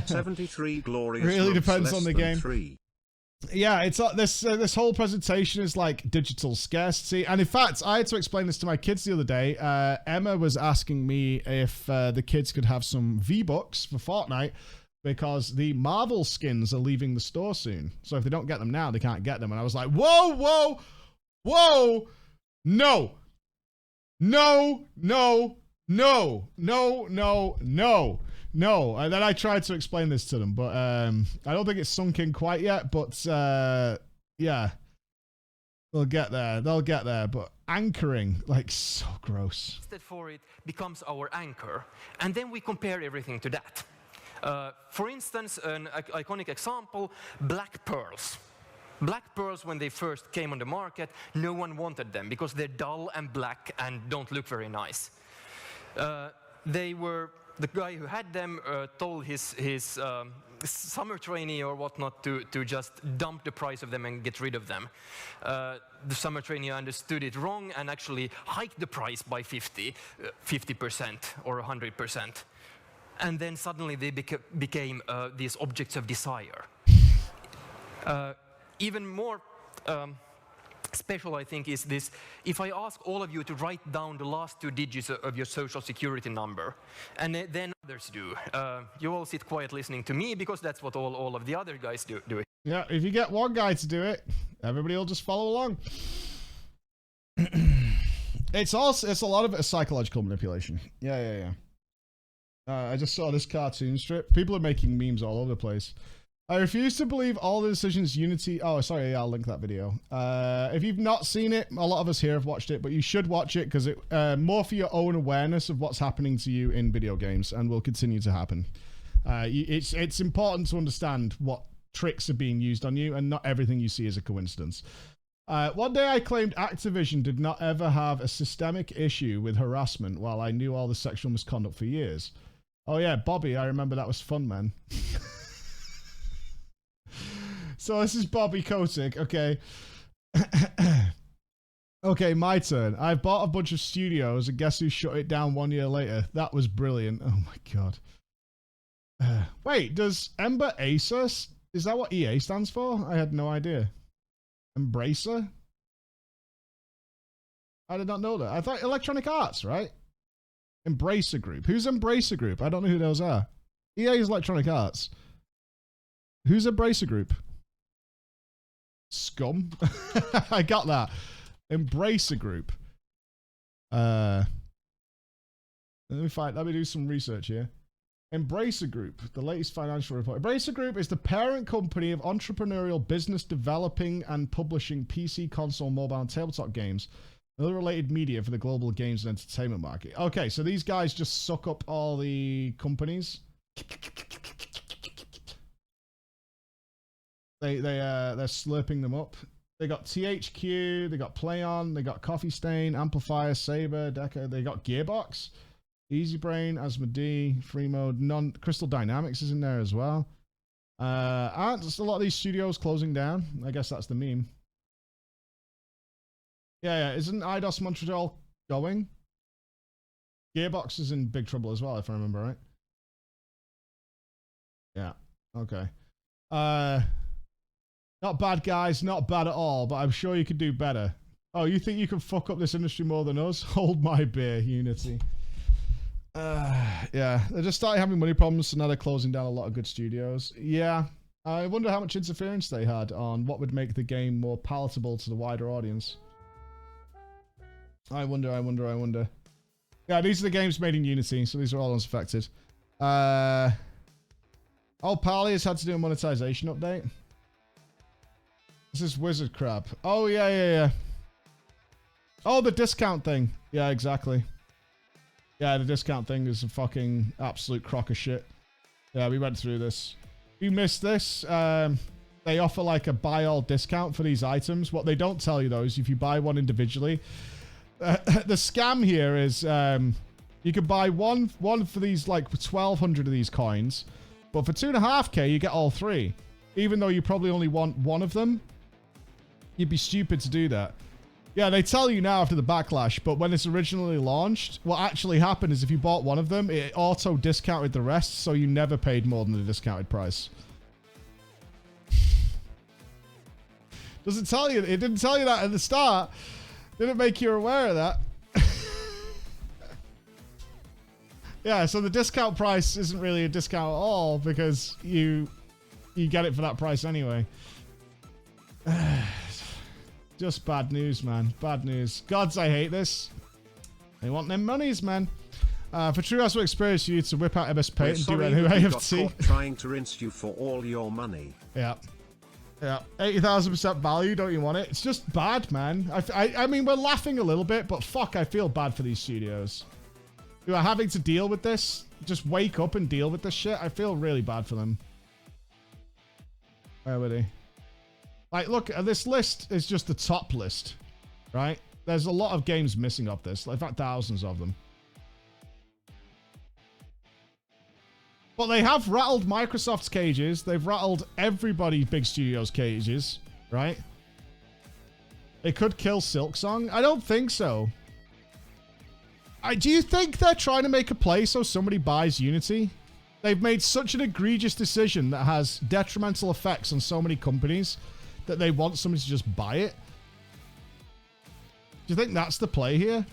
73 glorious. Really depends less on the than game. 3. Yeah, it's this whole presentation is like digital scarcity. And in fact, I had to explain this to my kids the other day. Emma was asking me if the kids could have some V-Bucks for Fortnite because the Marvel skins are leaving the store soon. So if they don't get them now, they can't get them. And I was like, whoa, whoa, whoa. No, no, no, no, no, no, no, no. And then I tried to explain this to them, but I don't think it's sunk in quite yet. But yeah, they'll get there. They'll get there. But anchoring, like, so gross. For it becomes our anchor, and then we compare everything to that. For instance, an iconic example: black pearls. Black pearls, when they first came on the market, no one wanted them because they're dull and black and don't look very nice. The guy who had them told his summer trainee or whatnot to just dump the price of them and get rid of them. The summer trainee understood it wrong and actually hiked the price by 50% or 100%. And then suddenly they became these objects of desire. Even more special, I think, is this. If I ask all of you to write down the last 2 digits of your social security number, and then others do, you all sit quiet listening to me because that's what all of the other guys do. Yeah, if you get one guy to do it, everybody will just follow along. It's a lot of it is psychological manipulation. Yeah. I just saw this cartoon strip. People are making memes all over the place. I refuse to believe all the decisions Unity... Oh, sorry, yeah, I'll link that video. If you've not seen it, a lot of us here have watched it, but you should watch it because it more for your own awareness of what's happening to you in video games and will continue to happen. It's important to understand what tricks are being used on you and not everything you see is a coincidence. One day I claimed Activision did not ever have a systemic issue with harassment while I knew all the sexual misconduct for years. Oh yeah, Bobby, I remember that was fun, man. So this is Bobby Kotick, okay. Okay, my turn. I've bought a bunch of studios and guess who shut it down 1 year later? That was brilliant. Oh my god. Wait, does Ember Acer? Is that what EA stands for? I had no idea. Embracer? I did not know that. I thought Electronic Arts, right? Embracer Group. Who's Embracer Group? I don't know who those are. EA is Electronic Arts. Who's Embracer Group? Scum. I got that. Embracer Group. Let me do some research here. Embracer Group, the latest financial report. Embracer Group is the parent company of entrepreneurial business developing and publishing PC, console, mobile, and tabletop games and other related media for the global games and entertainment market. Okay, so these guys just suck up all the companies. They're slurping them up. They got THQ, they got PlayOn, they got Coffee Stain, Amplifier, Saber, Deca, they got Gearbox, Easy Brain, Asmodee, Free Mode, Crystal Dynamics is in there as well. Aren't just a lot of these studios closing down? I guess that's the meme. Yeah, isn't Eidos Montreal going? Gearbox is in big trouble as well, if I remember right. Yeah, okay. Not bad, guys. Not bad at all, but I'm sure you could do better. Oh, you think you can fuck up this industry more than us? Hold my beer, Unity. Yeah, they just started having money problems, so now they're closing down a lot of good studios. Yeah, I wonder how much interference they had on what would make the game more palatable to the wider audience. I wonder. Yeah, these are the games made in Unity, so these are all unaffected. Oh, Pally has had to do a monetization update. This is Wizard Crab. Oh, yeah. Oh, the discount thing. Yeah, exactly. Yeah, the discount thing is a fucking absolute crock of shit. Yeah, we went through this. If you missed this, they offer like a buy all discount for these items. What they don't tell you though is if you buy one individually, the scam here is you can buy one for these like 1,200 of these coins, but for 2.5k you get all 3. Even though you probably only want one of them, you'd be stupid to do that. Yeah, they tell you now after the backlash, but when it's originally launched, what actually happened is if you bought one of them, it auto-discounted the rest, so you never paid more than the discounted price. Does it tell you? It didn't tell you that at the start. Didn't make you aware of that. Yeah, so the discount price isn't really a discount at all because you get it for that price anyway. Just bad news, man. Bad news. Gods, I hate this. They want them monies, man. For true household experience, you need to whip out MS Paint and do AFT. Trying to rinse you for all your money. Yeah. 80,000% value, don't you want it? It's just bad, man. I mean, we're laughing a little bit, but fuck, I feel bad for these studios who are having to deal with this. Just wake up and deal with this shit. I feel really bad for them. Where were they? Like, look, this list is just the top list, right? There's a lot of games missing off this. In fact, thousands of them. But they have rattled Microsoft's cages. They've rattled everybody big studios' cages, right? They could kill Silksong. I don't think so. Do you think they're trying to make a play so somebody buys Unity? They've made such an egregious decision that has detrimental effects on so many companies that they want somebody to just buy it. Do you think that's the play here?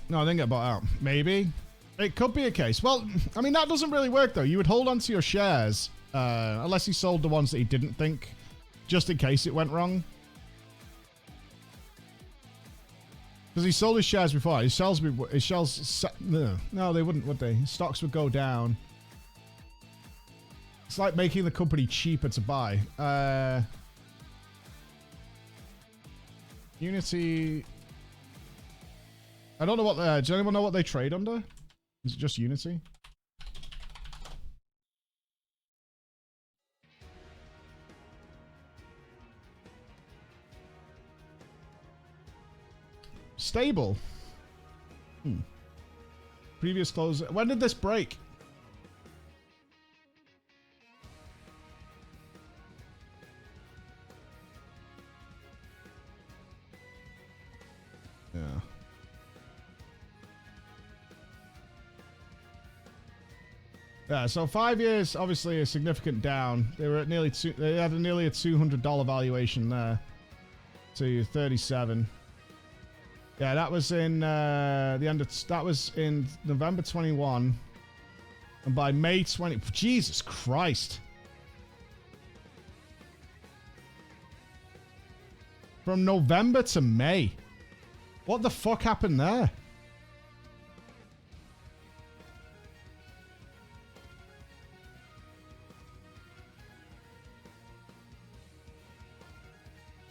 No, I didn't get bought out. Maybe. It could be a case. Well, I mean, that doesn't really work, though. You would hold on to your shares, unless he sold the ones that he didn't think, just in case it went wrong. Because he sold his shares before. His shells... No, they wouldn't, would they? His stocks would go down. It's like making the company cheaper to buy. Unity... I don't know what... does anyone know what they trade under? Is it just Unity? Stable. Previous close. When did this break? Yeah. Yeah, so 5 years, obviously a significant down. They were at nearly they had nearly a $200 valuation there to 37. Yeah, that was in that was in November 21, and by May 20, Jesus Christ! From November to May, what the fuck happened there?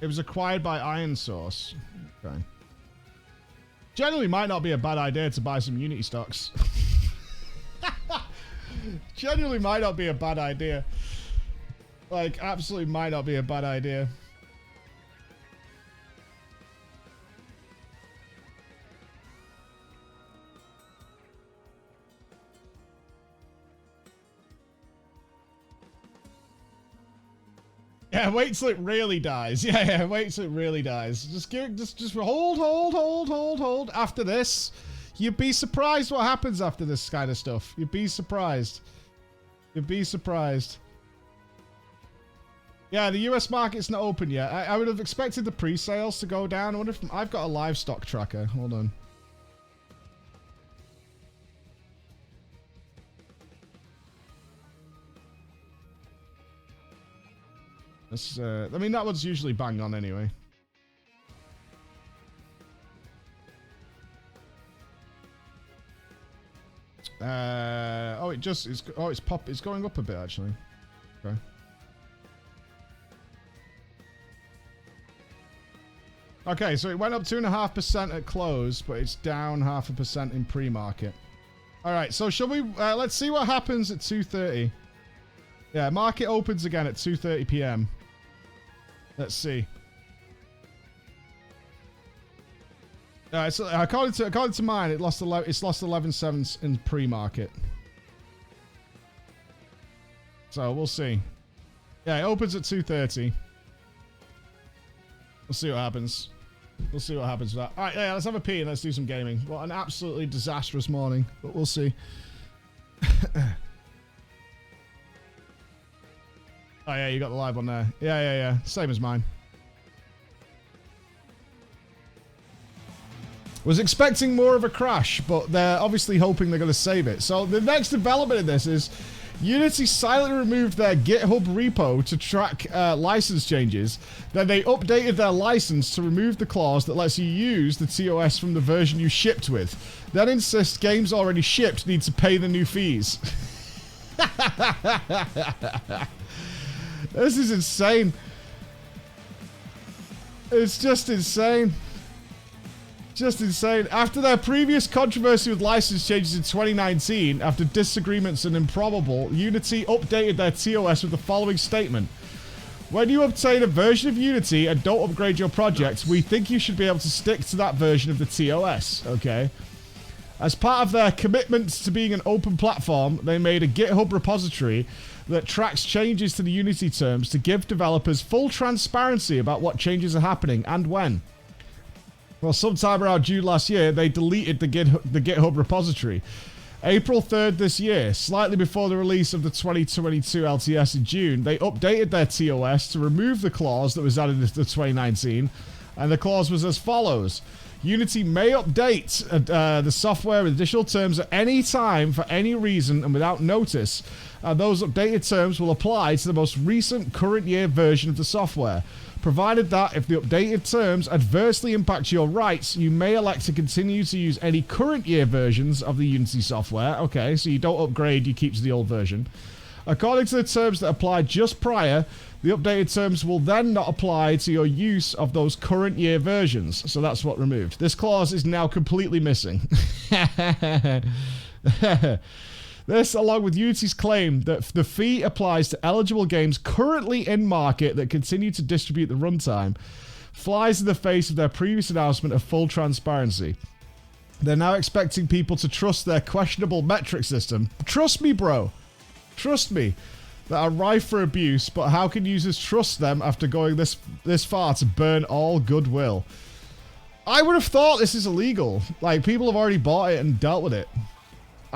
It was acquired by Iron Source. Okay. Generally might not be a bad idea to buy some Unity stocks. Generally might not be a bad idea. Like, absolutely might not be a bad idea. Yeah, wait till it really dies. Yeah, wait till it really dies. Just hold. After this, you'd be surprised what happens after this kind of stuff. You'd be surprised. You'd be surprised. Yeah, the US market's not open yet. I would have expected the pre-sales to go down. I wonder if I've got a livestock tracker. Hold on. I mean, that one's usually bang on anyway. It's going up a bit actually. Okay. Okay, so it went up 2.5% at close, but it's down 0.5% in pre-market. All right, so shall we? Let's see what happens at 2:30. Yeah, market opens again at 2:30 p.m. Let's see. So according to mine, it's lost 11 cents in pre-market. So we'll see. Yeah, it opens at 2:30. We'll see what happens. We'll see what happens with that. All right, yeah, let's have a pee and let's do some gaming. What an absolutely disastrous morning, but we'll see. Oh, yeah, you got the live one there. Yeah. Same as mine. Was expecting more of a crash, but they're obviously hoping they're going to save it. So the next development in this is Unity silently removed their GitHub repo to track license changes. Then they updated their license to remove the clause that lets you use the TOS from the version you shipped with. Then insist games already shipped need to pay the new fees. This is insane. It's just insane. Just insane. After their previous controversy with license changes in 2019, after disagreements and improbable, Unity updated their TOS with the following statement. When you obtain a version of Unity and don't upgrade your project, we think you should be able to stick to that version of the TOS. Okay. As part of their commitment to being an open platform, they made a GitHub repository that tracks changes to the Unity terms to give developers full transparency about what changes are happening and when. Well, sometime around June last year, they deleted the GitHub repository. April 3rd this year, slightly before the release of the 2022 LTS in June, they updated their TOS to remove the clause that was added into 2019, and the clause was as follows. Unity may update the software with additional terms at any time for any reason and without notice. Those updated terms will apply to the most recent current year version of the software. Provided that if the updated terms adversely impact your rights, you may elect to continue to use any current year versions of the Unity software. Okay, so you don't upgrade, you keep to the old version. According to the terms that applied just prior, the updated terms will then not apply to your use of those current year versions. So that's what removed. This clause is now completely missing. This, along with Unity's claim that the fee applies to eligible games currently in market that continue to distribute the runtime, flies in the face of their previous announcement of full transparency. They're now expecting people to trust their questionable metric system. Trust me, bro. Trust me. That are rife for abuse, but how can users trust them after going this far to burn all goodwill? I would have thought this is illegal. Like, people have already bought it and dealt with it.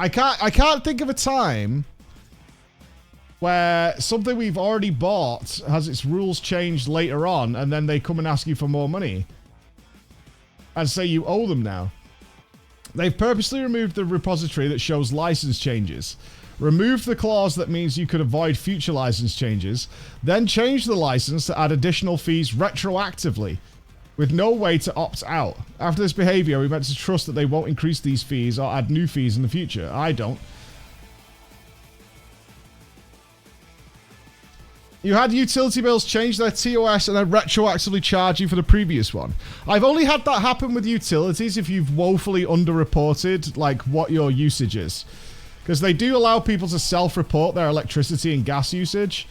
I can't think of a time where something we've already bought has its rules changed later on and then they come and ask you for more money and say you owe them now. They've purposely removed the repository that shows license changes, removed the clause that means you could avoid future license changes, then changed the license to add additional fees retroactively, with no way to opt out. After this behavior, we meant to trust that they won't increase these fees or add new fees in the future. I don't. You had utility bills change their TOS and then retroactively charge you for the previous one. I've only had that happen with utilities if you've woefully underreported, like, what your usage is. Because they do allow people to self-report their electricity and gas usage.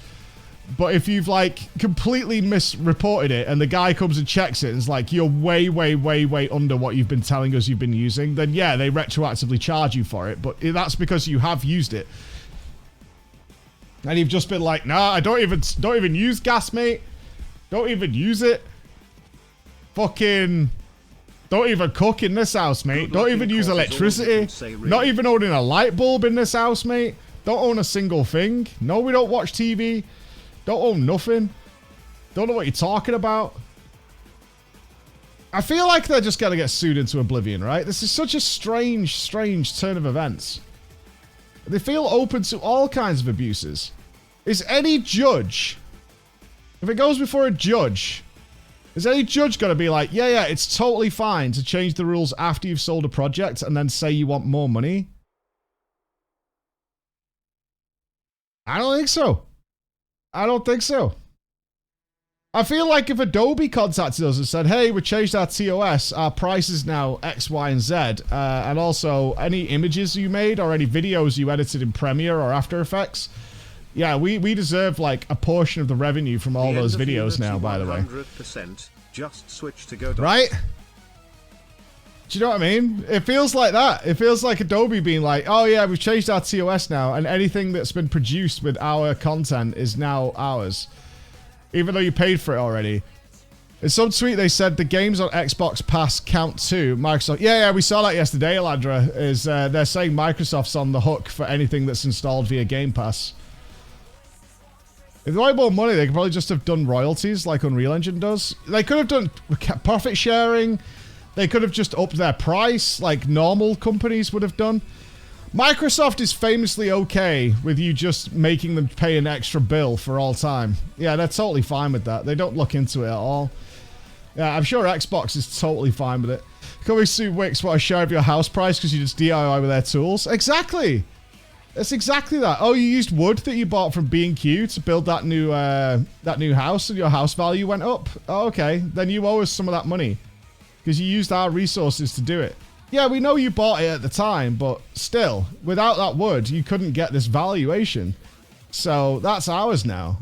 But if you've, like, completely misreported it and the guy comes and checks it and is like, you're way, way, way, way under what you've been telling us you've been using, then yeah, they retroactively charge you for it. But that's because you have used it. And you've just been like, nah, I don't even use gas, mate. Don't even use it. Fucking don't even cook in this house, mate. Don't even use electricity. Not even owning a light bulb in this house, mate. Don't own a single thing. No, we don't watch TV. Don't own nothing. Don't know what you're talking about. I feel like they're just going to get sued into oblivion, right? This is such a strange, strange turn of events. They feel open to all kinds of abuses. Is any judge, if it goes before a judge, is any judge going to be like, yeah, it's totally fine to change the rules after you've sold a project and then say you want more money? I don't think so. I don't think so. I feel like if Adobe contacted us and said, hey, we changed our TOS, our price is now X, Y, and Z, and also any images you made or any videos you edited in Premiere or After Effects, yeah, we deserve like a portion of the revenue from all those videos now, by the way. 100%. Just switch to go. Right? Do you know what I mean? It feels like that. It feels like Adobe being like, oh yeah, we've changed our TOS now, and anything that's been produced with our content is now ours. Even though you paid for it already. In some tweet they said the games on Xbox Pass count too. Microsoft, yeah, we saw that yesterday, Elandra, is they're saying Microsoft's on the hook for anything that's installed via Game Pass. If they wanted more money, they could probably just have done royalties like Unreal Engine does. They could have done profit sharing. They could have just upped their price like normal companies would have done. Microsoft is famously okay with you just making them pay an extra bill for all time. Yeah, they're totally fine with that. They don't look into it at all. Yeah, I'm sure Xbox is totally fine with it. Can we sue Wix for a share of your house price because you just DIY with their tools? Exactly. It's exactly that. Oh, you used wood that you bought from B&Q to build that new house and your house value went up? Oh, okay. Then you owe us some of that money. because you used our resources to do it. Yeah, we know you bought it at the time, but still, without that wood, you couldn't get this valuation. So that's ours now.